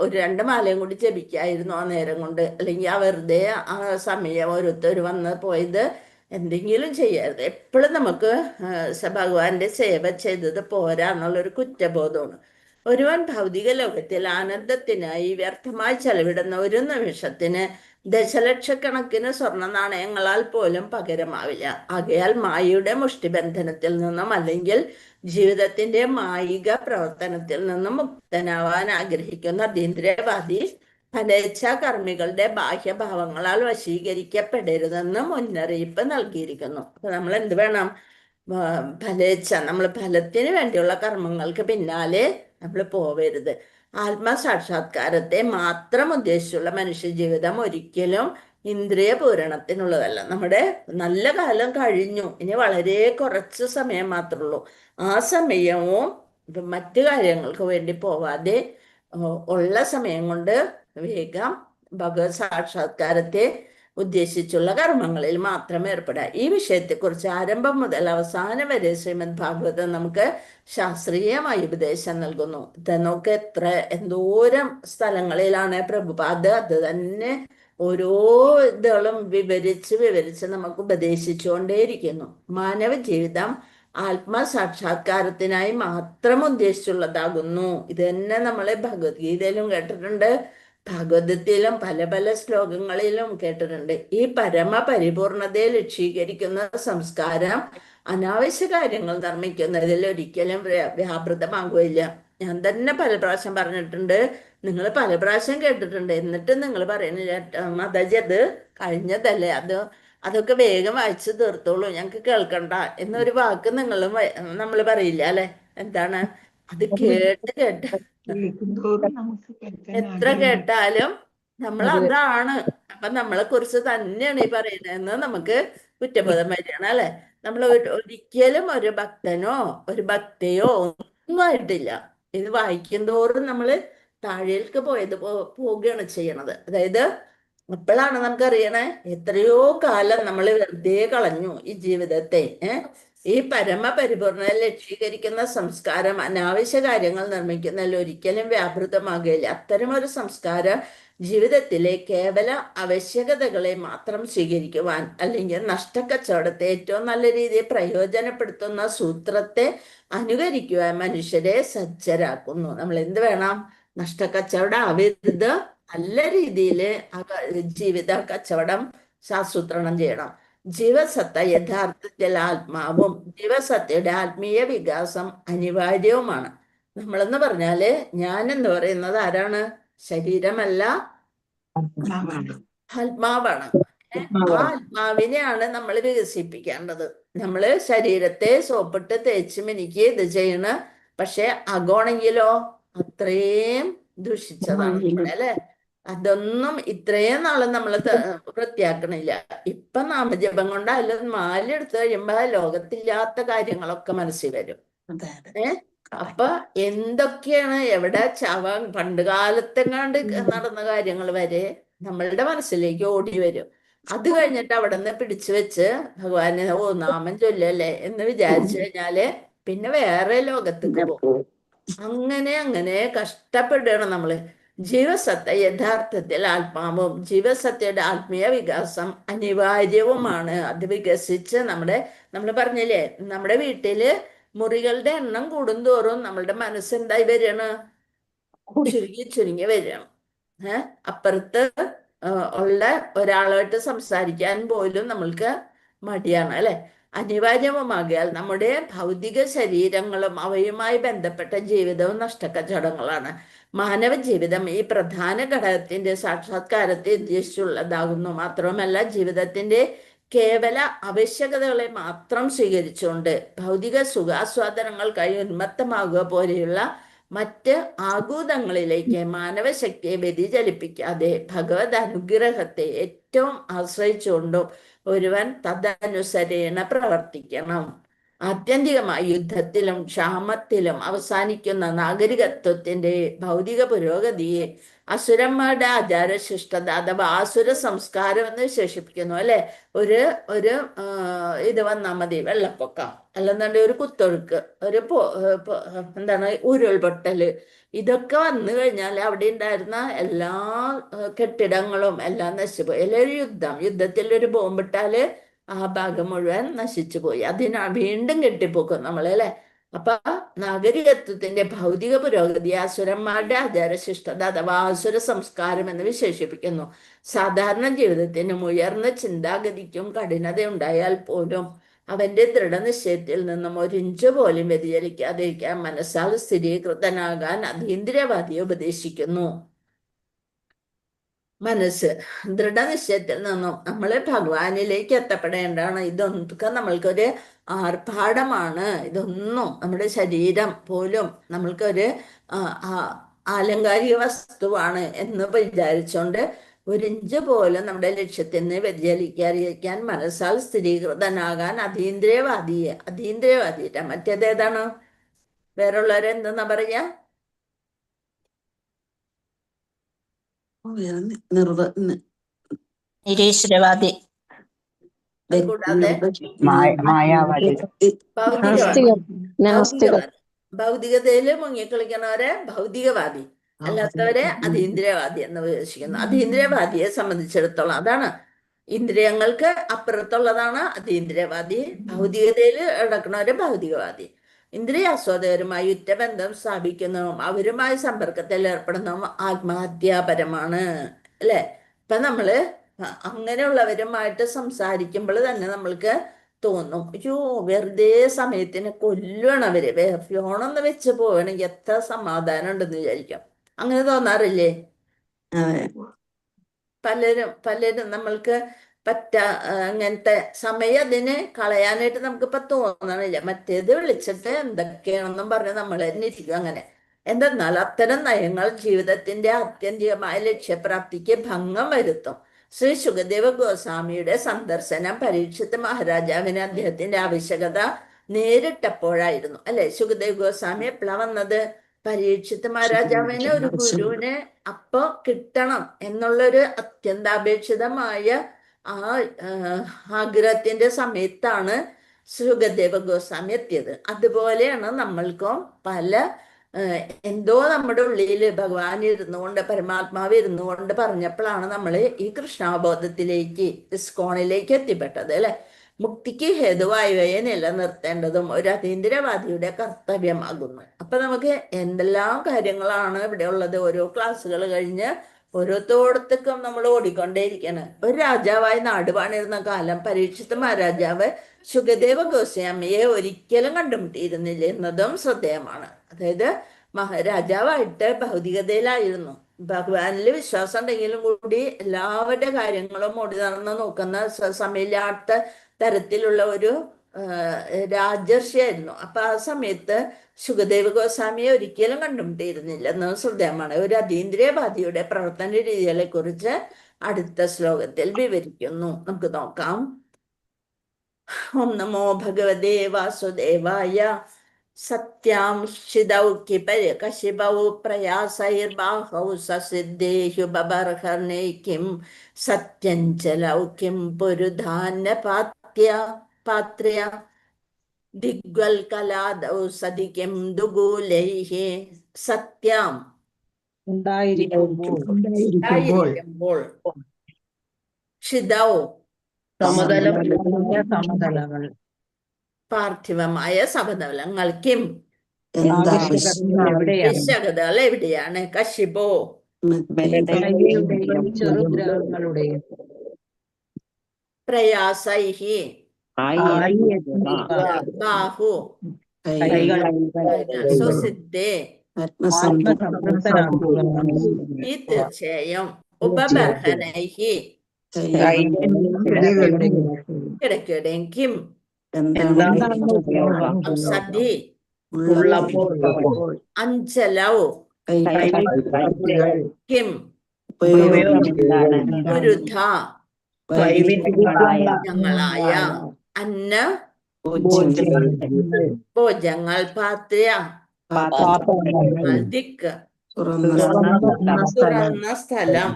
ഒരു 2 മാലയും കൂടി ജപിക്കായിരുന്നു ആ നേരം കൊണ്ട്, അല്ലെങ്കിൽ ആ വെറുതെ ആ സമയം ഓരോരുത്തർ വന്ന് പോയത് എന്തെങ്കിലും ചെയ്യായിരുന്നു. എപ്പോഴും നമുക്ക് ഭഗവാന്റെ സേവ ചെയ്തത് പോരാ എന്നുള്ളൊരു കുറ്റബോധമാണ്. ഒരുവൻ ഭൗതിക ലോകത്തിൽ ആനന്ദത്തിനായി വ്യർത്ഥമായി ചെലവിടുന്ന ഒരു നിമിഷത്തിന് ദശലക്ഷക്കണക്കിന് സ്വർണ്ണ നാണയങ്ങളാൽ പോലും പകരമാവില്ല. ആകയാൽ മായയുടെ മുഷ്ടിബന്ധനത്തിൽ നിന്നും അല്ലെങ്കിൽ ജീവിതത്തിന്റെ മായിക പ്രവർത്തനത്തിൽ നിന്നും മുക്തനാവാൻ ആഗ്രഹിക്കുന്ന അതീന്ദ്രിയവാദി ഫലേച്ഛാ കർമ്മികളുടെ ബാഹ്യഭാവങ്ങളാൽ വശീകരിക്കപ്പെടരുതെന്ന് മുന്നറിയിപ്പ് നൽകിയിരിക്കുന്നു. അപ്പൊ നമ്മൾ എന്ത് വേണം? ഫലേച്ഛ, നമ്മൾ ഫലത്തിന് വേണ്ടിയുള്ള കർമ്മങ്ങൾക്ക് പിന്നാലെ നമ്മൾ പോവരുത്. ആത്മസാക്ഷാത്കാരത്തെ മാത്രം ഉദ്ദേശിച്ചുള്ള മനുഷ്യജീവിതം ഒരിക്കലും ഇന്ദ്രിയ പൂരണത്തിനുള്ളതല്ല. നമ്മുടെ നല്ല കാലം കഴിഞ്ഞു, ഇനി വളരെ കുറച്ച് സമയം മാത്രമേ ഉള്ളൂ. ആ സമയവും മറ്റു കാര്യങ്ങൾക്ക് വേണ്ടി പോവാതെ ഉള്ള സമയം കൊണ്ട് വേഗം ഭഗവത് സാക്ഷാത്കാരത്തെ ഉദ്ദേശിച്ചുള്ള കർമ്മങ്ങളിൽ മാത്രം ഏർപ്പെടുക. ഈ വിഷയത്തെക്കുറിച്ച് ആരംഭം മുതൽ അവസാനം വരെ ശ്രീമദ് ഭാഗവതം നമുക്ക് ശാസ്ത്രീയമായി ഉപദേശം നൽകുന്നു. ഇതൊക്കെ എന്തോരം സ്ഥലങ്ങളിലാണ് പ്രഭുപാദ് അത് തന്നെ ഓരോ ഇതുകളും വിവരിച്ച് നമുക്ക് ഉപദേശിച്ചുകൊണ്ടേയിരിക്കുന്നു. മാനവ ജീവിതം ആത്മസാക്ഷാത്കാരത്തിനായി മാത്രം ഉദ്ദേശിച്ചുള്ളതാകുന്നു. ഇത് തന്നെ നമ്മളെ ഭഗവത്ഗീതയിലും കേട്ടിട്ടുണ്ട്, ഭാഗവതത്തിലും പല പല ശ്ലോകങ്ങളിലും കേട്ടിട്ടുണ്ട്. ഈ പരമപരിപൂർണതയെ ലക്ഷീകരിക്കുന്ന സംസ്കാരം അനാവശ്യ കാര്യങ്ങൾ നിർമ്മിക്കുന്നതിൽ ഒരിക്കലും വ്യാപൃതമാകുകയില്ല. ഞാൻ തന്നെ പല പ്രാവശ്യം പറഞ്ഞിട്ടുണ്ട്, നിങ്ങൾ പല പ്രാവശ്യം കേട്ടിട്ടുണ്ട്. എന്നിട്ട് നിങ്ങൾ പറയുന്നില്ല മാതാജി അത് കഴിഞ്ഞതല്ലേ, അതൊക്കെ വേഗം വായിച്ചു തീർത്തോളൂ, ഞങ്ങൾക്ക് കേൾക്കണ്ട എന്നൊരു വാക്ക് നമ്മൾ പറയില്ല അല്ലെ? എന്താണ് അത്? കേട്ട് എത്ര കേട്ടാലും നമ്മൾ അതാണ്. അപ്പൊ നമ്മളെ കുറിച്ച് തന്നെയാണ് ഈ പറയുന്നതെന്ന് നമുക്ക് കുറ്റബോധം വരികയാണ് അല്ലെ? നമ്മൾ ഒരിക്കലും ഒരു ഭക്തനോ ഒരു ഭക്തയോ ഒന്നും ആയിട്ടില്ല. ഇത് വായിക്കും തോറും നമ്മൾ താഴേക്ക് പോവുകയാണ് ചെയ്യണത്. അതായത് അപ്പോഴാണ് നമുക്കറിയണേ എത്രയോ കാലം നമ്മൾ വെറുതെ കളഞ്ഞു ഈ ജീവിതത്തെ. ഈ പരമപരിപൂർണ ലക്ഷീകരിക്കുന്ന സംസ്കാരം അനാവശ്യ കാര്യങ്ങൾ നിർമ്മിക്കുന്നതിൽ ഒരിക്കലും വ്യാപൃതമാകുകയില്ല. അത്തരമൊരു സംസ്കാരം ജീവിതത്തിലെ കേവല ആവശ്യകതകളെ മാത്രം സ്വീകരിക്കുവാൻ അല്ലെങ്കിൽ നഷ്ടക്കച്ചവടത്തെ ഏറ്റവും നല്ല രീതിയിൽ പ്രയോജനപ്പെടുത്തുന്ന സൂത്രത്തെ അനുകരിക്കുവാൻ മനുഷ്യരെ സജ്ജരാക്കുന്നു. നമ്മൾ എന്ത് വേണം? നഷ്ടക്കച്ചവടം ആവരുത്, നല്ല രീതിയിൽ ജീവിത കച്ചവടം ആസൂത്രണം ചെയ്യണം. ജീവസത്ത യഥാർത്ഥത്തിൽ ആത്മാവും ജീവസത്തയുടെ ആത്മീയ വികാസം അനിവാര്യവുമാണ്. നമ്മളെന്ന് പറഞ്ഞാല് ഞാൻ എന്ന് പറയുന്നത് ആരാണ്? ശരീരമല്ല, ആത്മാവാണ്. ആ ആത്മാവിനെയാണ് നമ്മൾ വികസിപ്പിക്കേണ്ടത്. നമ്മള് ശരീരത്തെ സോപ്പിട്ട് തേച്ച് മിനുക്കി ഇത് ചെയ്യണ, പക്ഷെ അകോണെങ്കിലോ അത്രയും ദുഷിച്ചതാണ് നമ്മുടെ അല്ലെ? അതൊന്നും ഇത്രയും നാളെ നമ്മൾ വൃത്തിയാക്കണില്ല. ഇപ്പൊ നാമജപം കൊണ്ടായാലും മാലെടുത്ത് കഴിയുമ്പോ ലോകത്തില്ലാത്ത കാര്യങ്ങളൊക്കെ മനസ്സിൽ വരും. അപ്പൊ എന്തൊക്കെയാണ് എവിടെ ചാവാൻ പണ്ട് കാലത്തെങ്ങാണ്ട് നടന്ന കാര്യങ്ങൾ വരെ നമ്മളുടെ മനസ്സിലേക്ക് ഓടി വരും. അത് കഴിഞ്ഞിട്ട് അവിടെ നിന്ന് പിടിച്ചു വെച്ച് ഭഗവാനെ നാമം ചൊല്ലല്ലേ എന്ന് വിചാരിച്ചു കഴിഞ്ഞാല് പിന്നെ വേറെ ലോകത്തേക്ക് പോകും. അങ്ങനെ കഷ്ടപ്പെടുകയാണ് നമ്മള്. ജീവസത്ത യഥാർത്ഥത്തിൽ ആത്മാവും ജീവസത്തയുടെ ആത്മീയ വികാസം അനിവാര്യവുമാണ്. അത് വികസിച്ച് നമ്മൾ പറഞ്ഞില്ലേ, നമ്മുടെ വീട്ടില് മുറികളുടെ എണ്ണം കൂടുന്തോറും നമ്മളുടെ മനസ്സെന്തായി വരികയാണ്? ചുരുങ്ങി വരികയാണ്. അപ്പുറത്ത് ഉള്ള ഒരാളായിട്ട് സംസാരിക്കാൻ പോലും നമ്മൾക്ക് മടിയാണ് അല്ലെ? അനിവാര്യവുമാകിയാൽ നമ്മുടെ ഭൗതിക ശരീരങ്ങളും അവയുമായി ബന്ധപ്പെട്ട ജീവിതവും നഷ്ടക്കച്ചവടങ്ങളാണ്. മാനവ ജീവിതം ഈ പ്രധാന ഘടകത്തിന്റെ സാക്ഷാത്കാരത്തെ ഉദ്ദേശിച്ചുള്ളതാകുന്നു. മാത്രവുമല്ല ജീവിതത്തിന്റെ കേവല ആവശ്യകതകളെ മാത്രം സ്വീകരിച്ചുകൊണ്ട് ഭൗതിക സുഖാസ്വാദനങ്ങൾക്കായി ഉന്മത്തമാകുക പോലെയുള്ള മറ്റ് ആകൂതങ്ങളിലേക്ക് മാനവശക്തിയെ വ്യതിചലിപ്പിക്കാതെ ഭഗവത് അനുഗ്രഹത്തെ ഏറ്റവും ആശ്രയിച്ചുകൊണ്ടും ഒരുവൻ തദനുസരേണ പ്രവർത്തിക്കണം. ആത്യന്തികമായി യുദ്ധത്തിലും ക്ഷാമത്തിലും അവസാനിക്കുന്ന നാഗരികത്വത്തിന്റെ ഭൗതിക പുരോഗതിയെ അസുരന്മാരുടെ ആചാരശിഷ്ടത അഥവാ ആസുര സംസ്കാരം എന്ന് വിശേഷിപ്പിക്കുന്നു. അല്ലെ, ഒരു ഒരു ഇത് വന്നാൽ മതി, വെള്ളപ്പൊക്കം, അല്ലെന്നുണ്ടെങ്കിൽ ഒരു കുത്തൊഴുക്ക്, ഒരു എന്താണ് ഉരുൾപൊട്ടല്, ഇതൊക്കെ വന്നു കഴിഞ്ഞാൽ അവിടെ ഉണ്ടായിരുന്ന എല്ലാ കെട്ടിടങ്ങളും എല്ലാം നശിച്ചുപോയി. അല്ലെങ്കിൽ യുദ്ധത്തിൽ ഒരു ബോംബിട്ടാല് ആ ഭാഗം മുഴുവൻ നശിച്ചു പോയി. വീണ്ടും കെട്ടിപ്പോക്കും നമ്മളെ, അല്ലെ. അപ്പൊ നാഗരികത്വത്തിന്റെ ഭൗതിക പുരോഗതി അസുരന്മാരുടെ ആചാരശിഷ്ടത അഥവാ അസുര സംസ്കാരം എന്ന് വിശേഷിപ്പിക്കുന്നു. സാധാരണ ജീവിതത്തിനും ഉയർന്ന ചിന്താഗതിക്കും കഠിനത ഉണ്ടായാൽ പോലും അവന്റെ ദൃഢനിശ്ചയത്തിൽ നിന്നും ഒരിഞ്ച് പോലും വ്യതിചലിക്കാതിരിക്കാൻ മനസ്സാൽ സ്ഥിരീകൃതനാകാൻ അതീന്ദ്രിയവാദിയെ ഉപദേശിക്കുന്നു. മനസ്സ് ദൃഢനിശ്ചയത്തിൽ നിന്നും നമ്മള് ഭഗവാനിലേക്ക് എത്തപ്പെടേണ്ടതാണ്. ഇതൊക്കെ നമ്മൾക്കൊരു ആർഭാടമാണ്. ഇതൊന്നും നമ്മുടെ ശരീരം പോലും നമ്മൾക്കൊരു ആലങ്കാരിക വസ്തുവാണ് എന്ന് വിചാരിച്ചുകൊണ്ട് ഒരിഞ്ച് പോലും നമ്മുടെ ലക്ഷ്യത്തിൽ നിന്ന് വ്യതിചലിക്കാതിരിക്കാൻ മനസ്സാൽ സ്ഥിരീകൃതനാകാൻ അതീന്ദ്രിയവാദിയുടെ മറ്റേതേതാണ്? വേറുള്ളവരെന്തെന്നാ പറയാ? നിരീശ്വരവാദി, കൂടാതെ ഭൗതികതയില് മുങ്ങിക്കളിക്കണവരെ ഭൗതികവാദി, അല്ലാത്തവരെ അതീന്ദ്രിയവാദി എന്ന് വിശേഷിക്കുന്നു. അതീന്ദ്രിയവാദിയെ സംബന്ധിച്ചിടത്തോളം അതാണ്, ഇന്ദ്രിയങ്ങൾക്ക് അപ്പുറത്തുള്ളതാണ് അതീന്ദ്രിയവാദി. ഭൗതികതയിൽ കിടക്കുന്നവര് ഭൗതികവാദി. ഇന്ദ്രിയാസ്വാദകരുമായി ഉറ്റബന്ധം സ്ഥാപിക്കുന്നതും അവരുമായി സമ്പർക്കത്തിൽ ഏർപ്പെടുന്നതും ആത്മഹത്യാപരമാണ്, അല്ലെ. ഇപ്പൊ നമ്മള് അങ്ങനെയുള്ളവരുമായിട്ട് സംസാരിക്കുമ്പോൾ തന്നെ നമ്മൾക്ക് തോന്നും, അയ്യോ വെറുതെ സമയത്തിന് കൊല്ലണവര്, ഫോണൊന്ന് വെച്ച് പോവണമെങ്കിൽ എത്ര സമാധാനം ഉണ്ടെന്ന് വിചാരിക്കാം. അങ്ങനെ തോന്നാറില്ലേ? പലരും നമ്മൾക്ക് അങ്ങനത്തെ സമയം അതിന് കളയാനായിട്ട് നമുക്കിപ്പൊ തോന്നണില്ല. മറ്റേത് വിളിച്ചിട്ട് എന്തൊക്കെയാണെന്നും പറഞ്ഞ് നമ്മൾ തന്നെ ഇരിക്കും അങ്ങനെ. എന്തെന്നാൽ അത്തരം നയങ്ങൾ ജീവിതത്തിന്റെ ആത്യന്തികമായ ലക്ഷ്യപ്രാപ്തിക്ക് ഭംഗം വരുത്തും. ശ്രീ ശുകദേവ ഗോസ്വാമിയുടെ സന്ദർശനം പരീക്ഷിത്ത് മഹാരാജാവിന് അദ്ദേഹത്തിന്റെ ആവശ്യകത നേരിട്ടപ്പോഴായിരുന്നു, അല്ലെ. ശുകദേവ് ഗോസ്വാമി എപ്പോഴാ വന്നത്? പരീക്ഷിത്ത് മഹാരാജാവിന് ഒരു ഗുരുവിനെ അപ്പൊ കിട്ടണം എന്നുള്ളൊരു അത്യന്താപേക്ഷിതമായ ആഗ്രഹത്തിന്റെ സമയത്താണ് ശുകദേവ ഗോസ്വാമി എത്തിയത്. അതുപോലെയാണ് നമ്മൾക്കും എന്തോ നമ്മുടെ ഉള്ളിൽ ഭഗവാൻ ഇരുന്നുകൊണ്ട്, പരമാത്മാവ് ഇരുന്നുകൊണ്ട് പറഞ്ഞപ്പോഴാണ് നമ്മൾ ഈ കൃഷ്ണാബോധത്തിലേക്ക്, ഇസ്കോണിലേക്ക് എത്തിപ്പെട്ടത്, അല്ലെ. മുക്തിക്ക് ഹേതുവായവയെ നിലനിർത്തേണ്ടതും ഒരു അതീന്ദ്രിയവാദിയുടെ കർത്തവ്യമാകുന്നു. അപ്പൊ നമുക്ക് എന്തെല്ലാം കാര്യങ്ങളാണ് ഇവിടെ ഉള്ളത്. ഓരോ ക്ലാസ്സുകൾ കഴിഞ്ഞ് ഓരോരുത്തോടത്തേക്കും നമ്മൾ ഓടിക്കൊണ്ടേയിരിക്കണം. ഒരു രാജാവായി നാട് പണിയിരുന്ന കാലം പരീക്ഷിത്ത് മഹാരാജാവ് ശുകദേവ ഗോസ്വാമിയെ ഒരിക്കലും കണ്ടുമുട്ടിയിരുന്നില്ല എന്നതും ശ്രദ്ധേയമാണ്. അതായത് മഹാരാജാവായിട്ട് ഭൗതികതയിലായിരുന്നു, ഭഗവാനിൽ വിശ്വാസം ഉണ്ടെങ്കിലും കൂടി എല്ലാവരുടെ കാര്യങ്ങളും ഓടി നടന്ന് നോക്കുന്ന സമയമില്ലാത്ത തരത്തിലുള്ള ഒരു രാജർഷിയായിരുന്നു. അപ്പൊ ആ സമയത്ത് ശുകദേവ ഗോസ്വാമിയെ ഒരിക്കലും കണ്ടുമുട്ടിയിരുന്നില്ല എന്നത് ശ്രദ്ധേയമാണ്. ഒരു അതീന്ദ്രിയവാദിയുടെ പ്രവർത്തന രീതികളെ കുറിച്ച് അടുത്ത ശ്ലോകത്തിൽ വിവരിക്കുന്നു. നമുക്ക് നോക്കാം. ഓം നമോ ഭഗവതേ വാസുദേവായ. സത്യാം ശിദൗ കശിപൗ പ്രയാസൈർബാഹൗ സസിദ്ധേഷു ബബർഹർണേ കിം സത്യഞ്ചലൗ കിം പുരുധാന്യ പാത്ര്യ ദിഗ്വൽകലാദൗ സദികിം ദുഗൂലൈഹി. സത്യം ഉണ്ടായിരിക്കുമ്പോൾ ഷിദൗ സമതലങ്ങൾ പാർത്ഥിവമായ സമതലങ്ങൾ കിം വിശകതകൾ എവിടെയാണ്? കശിപോ പ്രയാസൈഹി ബാഹു സ്വസിദ്ധേ ഈ തീർച്ചയായും ഉപബർഹനൈഹി കിടക്കിടയും കിം സധി അഞ്ചലൗ കിം പുരുധ ഞങ്ങളായ അന്ന ഭോജ്യങ്ങൾ ഭോജ്യങ്ങൾ, പാത്യ, പാത്രങ്ങൾ ദിക്ക്, തുറന്ന സ്ഥലം തുറന്ന സ്ഥലം,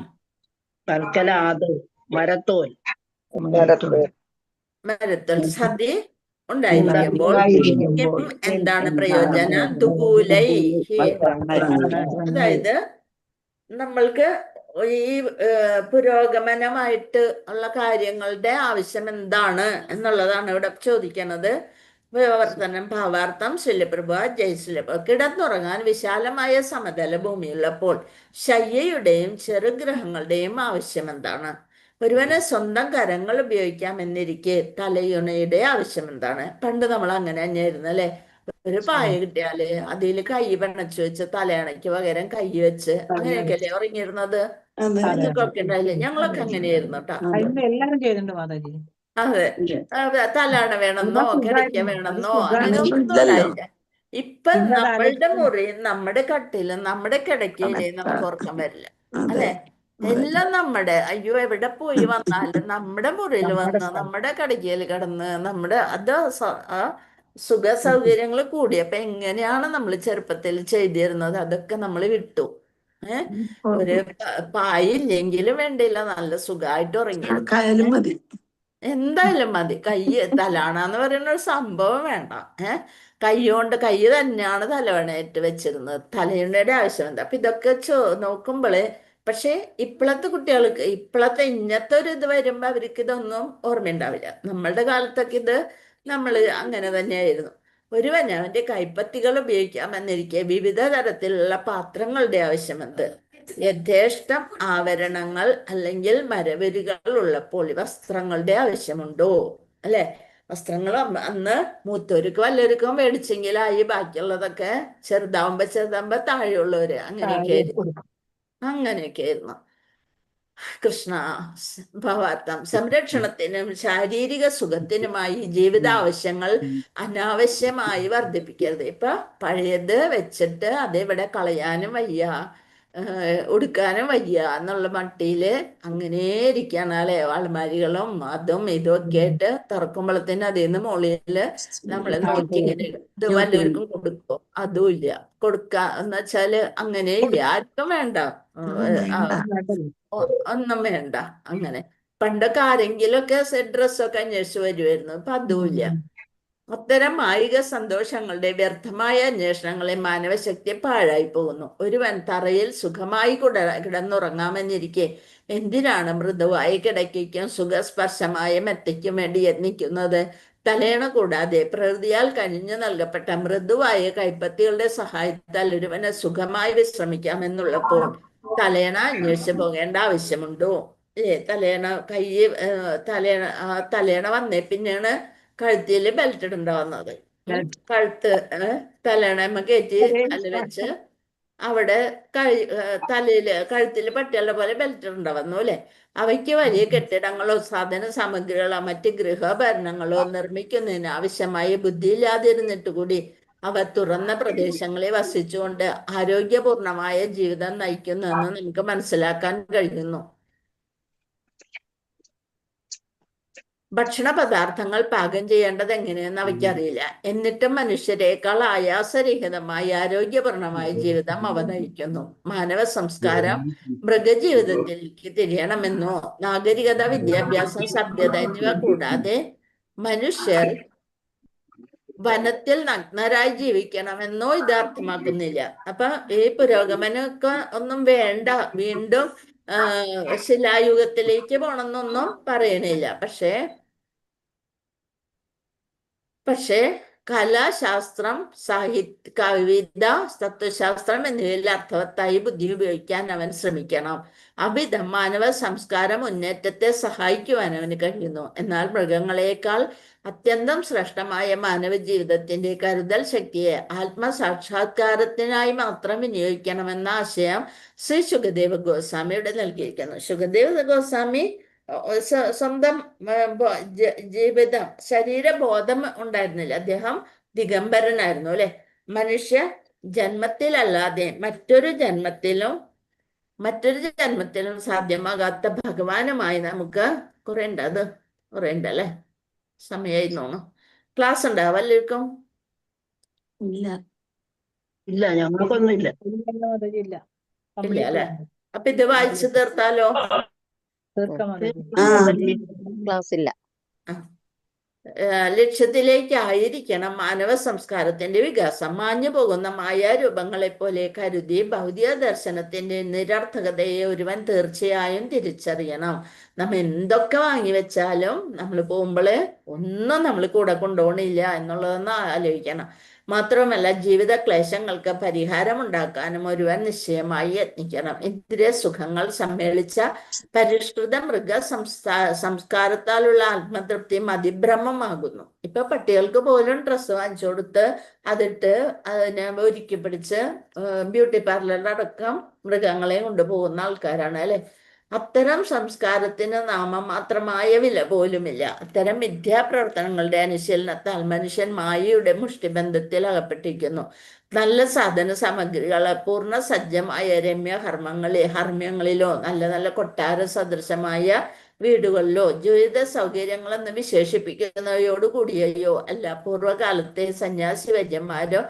കൽക്കലാത് മരത്തോൽ മരത്തിൽ, സതി ഉണ്ടായിരിക്കുമ്പോൾ ഉണ്ടായിരിക്കുമ്പോൾ എന്താണ് പ്രയോജനം? ദുകൂലൈ, വസ്ത്രങ്ങൾ അതായത് നമ്മൾക്ക് ഈ പുരോഗമനമായിട്ട് ഉള്ള കാര്യങ്ങളുടെ ആവശ്യം എന്താണ് എന്നുള്ളതാണ് ഇവിടെ ചോദിക്കുന്നത്. വിവർത്തനം, ഭാവാർത്ഥം, ശല്യപ്രഭ, ജയശല്യപ്രഭ. കിടന്നുറങ്ങാൻ വിശാലമായ സമതല ഭൂമിയുള്ളപ്പോൾ ശയ്യയുടെയും ചെറുഗ്രഹങ്ങളുടെയും ആവശ്യം എന്താണ്? ഒരുവന് സ്വന്തം കരങ്ങൾ ഉപയോഗിക്കാമെന്നിരിക്കെ തലയുണയുടെ ആവശ്യം എന്താണ്? പണ്ട് നമ്മൾ അങ്ങനെ തന്നെയായിരുന്നു അല്ലെ? ഒരു പായ കിട്ടിയാല് അതിൽ കൈ പിണച്ചു വെച്ച് തലയണയ്ക്ക് പകരം കൈ വെച്ച് അങ്ങനെയൊക്കെയല്ലേ ഉറങ്ങിയിരുന്നത്? നിങ്ങൾക്കൊക്കെ ഉണ്ടായില്ലേ? ഞങ്ങളൊക്കെ അങ്ങനെയായിരുന്നു കേട്ടോ. ഇന്ന് എല്ലാരും ചെയ്യുന്നുണ്ട് മാതാജി. അതെ, തലയണ വേണമെന്നോ കിടക്ക വേണമെന്നോ അങ്ങനെ ഒന്നും ഉണ്ടായില്ല. ഇപ്പൊ നമ്മളുടെ മുറിയും നമ്മുടെ കട്ടിലും നമ്മുടെ കിടക്കയിലേ നമുക്ക് ഉറക്കം വരില്ല അല്ലെ? എല്ലാം നമ്മുടെ, അയ്യോ എവിടെ പോയി വന്നാലും നമ്മുടെ മുറിയിൽ വന്ന് നമ്മുടെ കിടക്കയിൽ കിടന്ന് നമ്മുടെ ആ സുഖ സൗകര്യങ്ങൾ കൂടിയപ്പോ എങ്ങനെയാണ് നമ്മൾ ചെറുപ്പത്തിൽ ചെയ്തിരുന്നത് അതൊക്കെ നമ്മൾ വിട്ടു. ഒരു പായില്ലെങ്കിലും വേണ്ടില്ല, നല്ല സുഖമായിട്ട് ഉറങ്ങിയിരുന്നു. എന്തായാലും മതി. കൈ തലാണെന്ന് പറയുന്ന ഒരു സംഭവം വേണ്ട. കൈ കൊണ്ട് കൈ തന്നെയാണ് തലവണയായിട്ട് വെച്ചിരുന്നത്. തലയുണയുടെ ആവശ്യം എന്താ? അപ്പൊ ഇതൊക്കെ നോക്കുമ്പോള്, പക്ഷെ ഇപ്പോഴത്തെ കുട്ടികൾക്ക് ഇപ്പോഴത്തെ ഇന്നത്തെ ഒരു ഇത് വരുമ്പോ അവർക്ക് ഇതൊന്നും ഓർമ്മയുണ്ടാവില്ല. നമ്മളുടെ കാലത്തൊക്കെ ഇത് നമ്മൾ അങ്ങനെ തന്നെയായിരുന്നു. ഒരുവന് അവന്റെ കൈപ്പത്തികൾ ഉപയോഗിക്കാമെന്നിരിക്കെ വിവിധ തരത്തിലുള്ള പാത്രങ്ങളുടെ ആവശ്യമുണ്ട്. യഥേഷ്ടം ആവരണങ്ങൾ അല്ലെങ്കിൽ മരവരികൾ ഉള്ളപ്പോൾ വസ്ത്രങ്ങളുടെ ആവശ്യമുണ്ടോ? അല്ലെ? വസ്ത്രങ്ങൾ അന്ന് മൂത്തവർക്ക് വല്ലവർക്കും മേടിച്ചെങ്കിലായി, ബാക്കിയുള്ളതൊക്കെ ചെറുതാവുമ്പോ താഴെയുള്ളവര് അങ്ങനെയൊക്കെ ആയിരുന്നു. കൃഷ്ണ ഭാവാർത്ഥം, സംരക്ഷണത്തിനും ശാരീരിക സുഖത്തിനുമായി ജീവിതാവശ്യങ്ങൾ അനാവശ്യമായി വർദ്ധിപ്പിക്കരുത്. ഇപ്പൊ പഴയത് വെച്ചിട്ട് അതെവിടെ കളയാനും വയ്യ, ഉടുക്കാനും വയ്യ എന്നുള്ള മട്ടിയില് അങ്ങനെ ഇരിക്കുകയാണ് അല്ലെ? അൾമാരികളും അതും ഇതും ഒക്കെ ആയിട്ട് തുറക്കുമ്പോഴത്തേന് അതിൽ നിന്ന് മുകളില് നമ്മള് നോക്കി ഇങ്ങനെ ഇത് വല്ലവർക്കും കൊടുക്കോ? അതും ഇല്ല. എന്ന് വെച്ചാല് അങ്ങനെ ഇല്ല, ആർക്കും വേണ്ട, ഒന്നും വേണ്ട. അങ്ങനെ പണ്ടൊക്കെ ആരെങ്കിലും ഒക്കെ ഡ്രസ്സൊക്കെ അന്വേഷിച്ച് വരുമായിരുന്നു. ഇപ്പൊ അതുമില്ല. അത്തരം മായിക സന്തോഷങ്ങളുടെ വ്യർത്ഥമായ അന്വേഷണങ്ങളെ മാനവശക്തി പാഴായി പോകുന്നു. ഒരുവൻ തറയിൽ സുഖമായി കിടന്നുറങ്ങാമെന്നിരിക്കെ എന്തിനാണ് മൃദുവായ കിടക്കയ്ക്കും സുഖസ്പർശമായ മെത്തയ്ക്കും വേണ്ടി യത്നിക്കുന്നത്? തലയണ കൂടാതെ പ്രകൃതിയാൽ കനിഞ്ഞു നൽകപ്പെട്ട മൃദുവായ കൈപ്പത്തികളുടെ സഹായത്താൽ ഒരുവന് സുഖമായി വിശ്രമിക്കാമെന്നുള്ളപ്പോൾ തലയണ അന്വേഷിച്ച് പോകേണ്ട ആവശ്യമുണ്ടോ? തലയണ തലയണ വന്നേ പിന്നെയാണ് കഴുത്തില് ബെൽറ്റ് ഇടണ്ടാവുന്നത്. കഴുത്ത് തലയണ കയറ്റി തല വെച്ച് അവിടെ കഴുത്തില് പട്ടികളുടെ പോലെ ബെൽറ്റ് ഉണ്ടാവുന്നു അല്ലെ? അവയ്ക്ക് വലിയ കെട്ടിടങ്ങളോ സാധന സാമഗ്രികളോ മറ്റ് ഗൃഹോപകരണങ്ങളോ നിർമ്മിക്കുന്നതിന് ആവശ്യമായ ബുദ്ധിയില്ലാതിരുന്നിട്ട് കൂടി അവ തുറന്ന പ്രദേശങ്ങളിൽ വസിച്ചുകൊണ്ട് ആരോഗ്യപൂർണമായ ജീവിതം നയിക്കുന്നു എന്ന് നമുക്ക് മനസ്സിലാക്കാൻ കഴിയുന്നു. ഭക്ഷണ പദാർത്ഥങ്ങൾ പാകം ചെയ്യേണ്ടത് എങ്ങനെയെന്ന് അവയ്ക്കറിയില്ല. എന്നിട്ടും മനുഷ്യരെക്കാൾ ആയാസരഹിതമായി ആരോഗ്യപൂർണമായ ജീവിതം അവ നയിക്കുന്നു. മാനവ സംസ്കാരം മൃഗജീവിതത്തിലേക്ക് തിരിയണമെന്നോ നാഗരികത, വിദ്യാഭ്യാസം, സഭ്യത എന്നിവ കൂടാതെ മനുഷ്യർ വനത്തിൽ നഗ്നരായി ജീവിക്കണമെന്നോ ഇത് അർത്ഥമാക്കുന്നില്ല. അപ്പൊ ഈ പുരോഗമനമൊക്കെ ഒന്നും വേണ്ട, വീണ്ടും ശിലായുഗത്തിലേക്ക് പോണമെന്നൊന്നും പറയണില്ല. പക്ഷേ കല, ശാസ്ത്രം, സാഹിത്യ, കവിത, തത്വശാസ്ത്രം എന്നിവയിൽ അർത്ഥവത്തായി ബുദ്ധി ഉപയോഗിക്കാൻ അവൻ ശ്രമിക്കണം. അഭിധം മാനവ സംസ്കാരം മുന്നേറ്റത്തെ സഹായിക്കുവാൻ അവന് കഴിയുന്നു. എന്നാൽ മൃഗങ്ങളെക്കാൾ അത്യന്തം ശ്രേഷ്ഠമായ മാനവ ജീവിതത്തിന്റെ കരുതൽ ശക്തിയെ ആത്മസാക്ഷാത്കാരത്തിനായി മാത്രം വിനിയോഗിക്കണമെന്ന ആശയം ശ്രീ ശുകദേവ ഗോസ്വാമിയുടെ നൽകിയിരിക്കുന്നു. ശുകദേവ ഗോസ്വാമി സ്വന്തം ജീവിതം, ശരീരബോധം ഉണ്ടായിരുന്നില്ല. അദ്ദേഹം ദിഗംബരനായിരുന്നു അല്ലെ? മനുഷ്യ ജന്മത്തിലല്ലാതെ മറ്റൊരു ജന്മത്തിലും സാധ്യമാകാത്ത ഭഗവാനുമായി നമുക്ക് കുറെ ഉണ്ട് അല്ലേ? സമയമായി തോന്നുന്നു. ക്ലാസ് ഉണ്ടോ വല്ലവർക്കും? ഇല്ല ഇല്ല, ഞങ്ങൾക്കൊന്നും ഇല്ല. ഇല്ല മാതാജി, ഇല്ല. ഇല്ല കംപ്ലീറ്റ് അല്ലെ? ആണ്. അപ്പൊ ഇത് വായിച്ചു തീർത്താലോ? തീർക്കാം മാതാജി. ക്ലാസ് ഇല്ല. ലക്ഷ്യത്തിലേക്കായിരിക്കണം മാനവ സംസ്കാരത്തിന്റെ വികാസം. മാഞ്ഞു പോകുന്ന മായാരൂപങ്ങളെ പോലെ കരുതി ഭൗതിക ദർശനത്തിന്റെ നിരർത്ഥകതയെ ഒരുവൻ തീർച്ചയായും തിരിച്ചറിയണം. നമ്മ എന്തൊക്കെ വാങ്ങി വെച്ചാലും നമ്മൾ പോകുമ്പോള് ഒന്നും നമ്മൾ കൂടെ കൊണ്ടുപോകണില്ല എന്നുള്ളതൊന്ന് ആലോചിക്കണം. മാത്രവുമല്ല ജീവിത ക്ലേശങ്ങൾക്ക് പരിഹാരമുണ്ടാക്കാനും ഒരുവൻ നിശ്ചയമായി യത്നിക്കണം. ഇന്ദ്രിയ സുഖങ്ങൾ സമ്മേളിച്ച പരിഷ്കൃത സംസ്കാരത്താലുള്ള ആത്മതൃപ്തി മതിഭ്രമമാകുന്നു. ഇപ്പൊ പട്ടികൾക്ക് പോലും ഡ്രസ്സ് വാങ്ങിച്ചു കൊടുത്ത് അതിട്ട് അതിനെ ഒരുക്കി പിടിച്ച് ബ്യൂട്ടി പാർലറിലടക്കം മൃഗങ്ങളെ കൊണ്ടുപോകുന്ന ആൾക്കാരാണ് അല്ലെ. അത്തരം സംസ്കാരത്തിന് നാമമാത്രമായ വില പോലുമില്ല. അത്തരം മിഥ്യാപ്രവർത്തനങ്ങളുടെ അനുശീലനത്താൽ മനുഷ്യൻ മായയുടെ മുഷ്ടിബന്ധത്തിൽ അകപ്പെട്ടിരിക്കുന്നു. നല്ല സാധന സാമഗ്രികൾ പൂർണ്ണ സജ്ജമായ ഹർമ്മ്യങ്ങളിലോ നല്ല നല്ല കൊട്ടാര സദൃശമായ വീടുകളിലോ ജീവിത സൗകര്യങ്ങളെന്ന് വിശേഷിപ്പിക്കുന്നവയോടുകൂടിയോ അല്ല പൂർവ്വകാലത്തെ സന്യാസി വൈദ്യന്മാരോ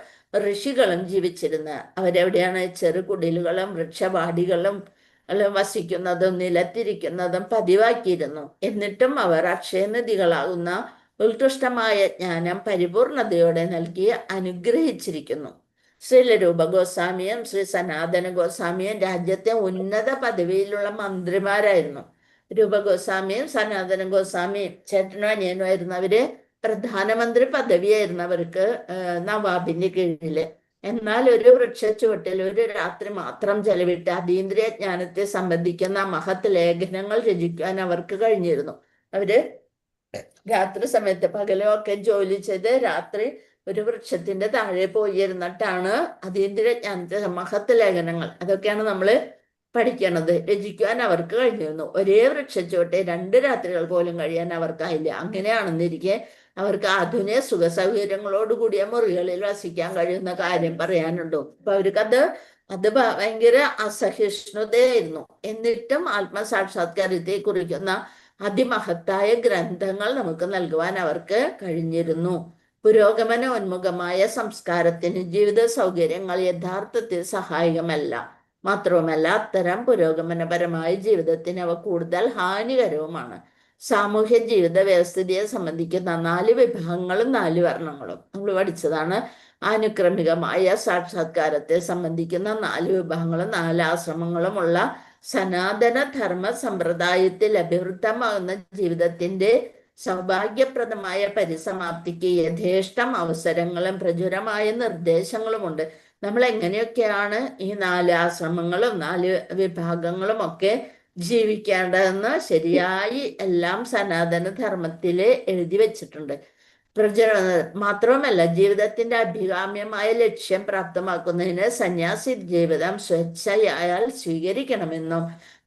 ഋഷികളും ജീവിച്ചിരുന്നത്. അവരെവിടെയാണ് ചെറുകുടിലുകളും വൃക്ഷവാടികളും വസിക്കുന്നതും നിലത്തിരിക്കുന്നതും പതിവാക്കിയിരുന്നു. എന്നിട്ടും അവർ അക്ഷയനിധികളാകുന്ന ഉത്കൃഷ്ടമായ ജ്ഞാനം പരിപൂർണതയോടെ നൽകി അനുഗ്രഹിച്ചിരിക്കുന്നു. ശ്രീലരൂപ ഗോസ്വാമിയും ശ്രീ സനാതന ഗോസ്വാമിയും രാജ്യത്തെ ഉന്നത പദവിയിലുള്ള മന്ത്രിമാരായിരുന്നു. രൂപ ഗോസ്വാമിയും സനാതന ഗോസ്വാമിയും ചേട്ടനും അനിയനുമായിരുന്നു. അവര് പ്രധാനമന്ത്രി പദവിയായിരുന്നവർക്ക് നവാബിന്റെ കീഴില്. എന്നാൽ ഒരു വൃക്ഷച്ചുവട്ടിൽ ഒരു രാത്രി മാത്രം ചെലവിട്ട് അതീന്ദ്രിയ ജ്ഞാനത്തെ സംബന്ധിക്കുന്ന മഹത് ലേഖനങ്ങൾ രചിക്കാൻ അവർക്ക് കഴിഞ്ഞിരുന്നു. അവര് രാത്രി സമയത്ത് പകലൊക്കെ ജോലി ചെയ്ത് രാത്രി ഒരു വൃക്ഷത്തിന്റെ താഴെ പോയിരുന്നിട്ടാണ് അതീന്ദ്രിയ ജ്ഞാനത്തെ മഹത് ലേഖനങ്ങൾ അതൊക്കെയാണ് നമ്മൾ പഠിക്കണത് രചിക്കുവാൻ അവർക്ക് കഴിഞ്ഞിരുന്നു. ഒരേ വൃക്ഷച്ചുവട്ടെ 2 രാത്രികൾ പോലും കഴിയാൻ അവർക്കായില്ല. അങ്ങനെയാണെന്നിരിക്കെ അവർക്ക് ആധുനിക സുഖ സൗകര്യങ്ങളോടുകൂടിയ മുറികളിൽ വസിക്കാൻ കഴിയുന്ന കാര്യം പറയാനുണ്ടോ? അപ്പൊ അത് ഭയങ്കര അസഹിഷ്ണുതയായിരുന്നു. എന്നിട്ടും ആത്മസാക്ഷാത്കാരത്തെ കുറിക്കുന്ന അതിമഹത്തായ ഗ്രന്ഥങ്ങൾ നമുക്ക് നൽകുവാൻ അവർക്ക് കഴിഞ്ഞിരുന്നു. പുരോഗമനോന്മുഖമായ സംസ്കാരത്തിന് ജീവിത സൗകര്യങ്ങൾ യഥാർത്ഥത്തിൽ സഹായകമല്ല. മാത്രവുമല്ല അത്തരം പുരോഗമനപരമായ ജീവിതത്തിന് അവ കൂടുതൽ ഹാനികരവുമാണ്. സാമൂഹ്യ ജീവിത വ്യവസ്ഥിതിയെ സംബന്ധിക്കുന്ന 4 വിഭാഗങ്ങളും 4 വർണ്ണങ്ങളും നമ്മൾ പഠിച്ചതാണ്. ആനുക്രമികമായ സാക്ഷാത്കാരത്തെ സംബന്ധിക്കുന്ന 4 വിഭാഗങ്ങളും 4 ആശ്രമങ്ങളുമുള്ള സനാതന ധർമ്മ സമ്പ്രദായത്തിൽ അഭിവൃദ്ധമാകുന്ന ജീവിതത്തിന്റെ സൗഭാഗ്യപ്രദമായ പരിസമാപ്തിക്ക് യഥേഷ്ടം അവസരങ്ങളും പ്രചുരമായ നിർദ്ദേശങ്ങളുമുണ്ട്. നമ്മൾ എങ്ങനെയൊക്കെയാണ് ഈ 4 ആശ്രമങ്ങളും 4 വിഭാഗങ്ങളും ഒക്കെ ജീവിക്കേണ്ടതെന്ന് ശരിയായി എല്ലാം സനാതന ധർമ്മത്തില് എഴുതി വെച്ചിട്ടുണ്ട്. മാത്രവുമല്ല ജീവിതത്തിന്റെ അഭികാമ്യമായ ലക്ഷ്യം പ്രാപ്തമാക്കുന്നതിന് സന്യാസി ജീവിതം സ്വേച്ഛയാൽ സ്വീകരിക്കണമെന്നും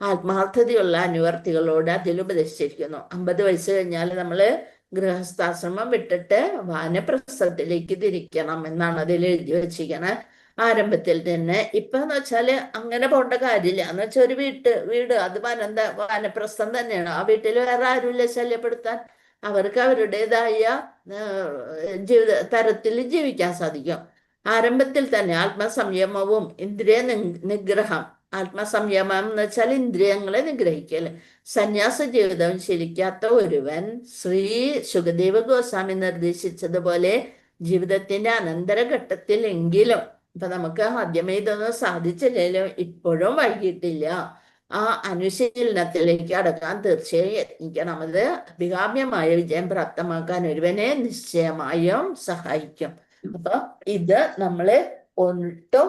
ആത്മാർത്ഥതയുള്ള അനുവർത്തികളോട് അതിലുപദേശിച്ചിരിക്കുന്നു. 50 വയസ്സ് കഴിഞ്ഞാൽ നമ്മള് ഗൃഹസ്ഥാശ്രമം വിട്ടിട്ട് വാനപ്രസ്ഥത്തിലേക്ക് തിരിക്കണം എന്നാണ് അതിൽ എഴുതി വെച്ചിരിക്കണേ. ആരംഭത്തിൽ തന്നെ ഇപ്പൊന്ന് വെച്ചാല് അങ്ങനെ പോകേണ്ട കാര്യമില്ല. എന്ന് വെച്ചാൽ ഒരു വീട് അത് വാനപ്രസ്ഥം തന്നെയാണ്. ആ വീട്ടിൽ വേറെ ആരുമില്ല ശല്യപ്പെടുത്താൻ. അവർക്ക് അവരുടേതായ ജീവിത തരത്തിൽ ജീവിക്കാൻ സാധിക്കും. ആരംഭത്തിൽ തന്നെ ആത്മസംയമവും ഇന്ദ്രിയ നിഗ്രഹം. ആത്മസംയമം എന്ന് വെച്ചാൽ ഇന്ദ്രിയങ്ങളെ നിഗ്രഹിക്കല്. സന്യാസ ജീവിതം ശീലിക്കാത്ത ഒരുവൻ ശ്രീ ശുകദേവ ഗോസ്വാമി നിർദ്ദേശിച്ചതുപോലെ ജീവിതത്തിന്റെ അനന്തരഘട്ടത്തിൽ എങ്കിലും ഇപ്പൊ നമുക്ക് ആദ്യമേ ഇതൊന്നും സാധിച്ചില്ലെങ്കിലും ഇപ്പോഴും വൈകിട്ടില്ല. ആ അനുശീലനത്തിലേക്ക് അടക്കാൻ തീർച്ചയായും യത്നിക്കണം. അത് അഭികാമ്യമായ വിജയം പ്രാപ്തമാക്കാൻ ഒരുവനെ നിശ്ചയമായും സഹായിക്കും. അപ്പൊ ഇത് നമ്മള് ഒട്ടും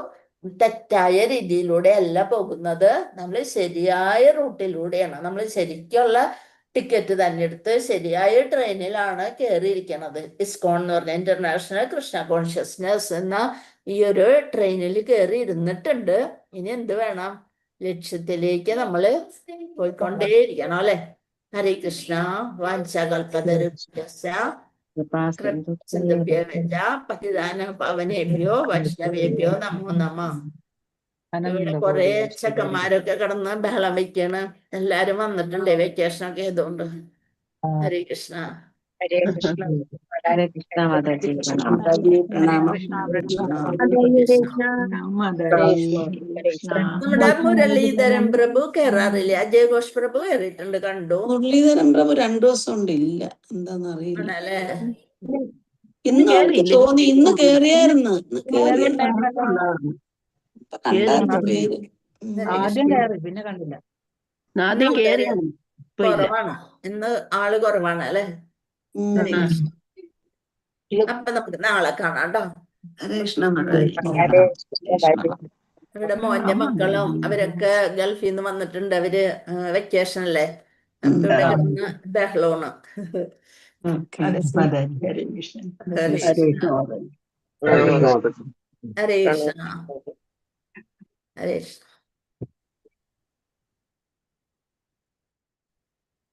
തെറ്റായ രീതിയിലൂടെ അല്ല പോകുന്നത്. നമ്മൾ ശരിയായ റൂട്ടിലൂടെയാണ്. നമ്മൾ ശരിക്കുള്ള ടിക്കറ്റ് തന്നെ എടുത്ത് ശരിയായ ട്രെയിനിലാണ് കയറിയിരിക്കണത്. ഇസ്കോൺ എന്ന് പറഞ്ഞ ഇന്റർനാഷണൽ കൃഷ്ണ കോൺഷ്യസ്നസ് എന്ന ഈ ഒരു ട്രെയിനിൽ കയറി ഇരുന്നിട്ടുണ്ട്. ഇനി എന്ത് വേണം? ലക്ഷ്യത്തിലേക്ക് നമ്മള് പോയിക്കൊണ്ടേയിരിക്കണം അല്ലെ. ഹരേ കൃഷ്ണ. വാഞ്ചകൽപതരുഭ്യശ്ച പതിദാന പവനേഭ്യോ വൈഷ്ണവേഭ്യോ നമോ നമഃ. ഇവിടെ കുറെ ചെക്കന്മാരൊക്കെ കിടന്ന് ബഹളം വയ്ക്കാണ്. എല്ലാരും വന്നിട്ടുണ്ട് വെക്കേഷൻ ഒക്കെ ആയതുകൊണ്ട്. ഹരേ കൃഷ്ണ. ഹരേ കൃഷ്ണ ഹരേ കൃഷ്ണ മാതാജി മാതാജി പ്രണാമം. നമ്മുടെ മുരളീധരൻ പ്രഭു കയറാറില്ല. അജയ് ഘോഷ് പ്രഭു കയറിയിട്ടുണ്ട്, കണ്ടു. മുരളീധരൻ പ്രഭു 2 ദിവസം കൊണ്ട് ഇല്ല, എന്താന്നറിയില്ല. ആണല്ലേ? ഇന്ന് എനിക്ക് തോന്നി ഇന്ന് കേറിയായിരുന്നു. ഇന്ന് കേറിയ കണ്ടായിരുന്നു പേര്. ആദ്യം കയറി പിന്നെ കണ്ടില്ല. ആദ്യം കേറിയാണ് ഇപ്പൊ ഇല്ല. കുറവാണ് ഇന്ന്, ആള് കുറവാണ് അല്ലെ? ഹരേ കൃഷ്ണ. അപ്പൊ നമുക്ക് നാളെ കാണാം കേട്ടോ. ഹരേ കൃഷ്ണ മാതാജി. ഹരേ കൃഷ്ണ ഇവിടെ മോന്റെ മക്കളും അവരൊക്കെ ഗൾഫിൽ നിന്ന് വന്നിട്ടുണ്ട്. അവര് വെക്കേഷൻ അല്ലേ, അപ്പൊ ഇവിടെ കിടന്ന് ബഹളമാണ്. ഓക്കെ. ഹരേ കൃഷ്ണ. ഹരേ കൃഷ്ണ. ഹരേ കൃഷ്ണ.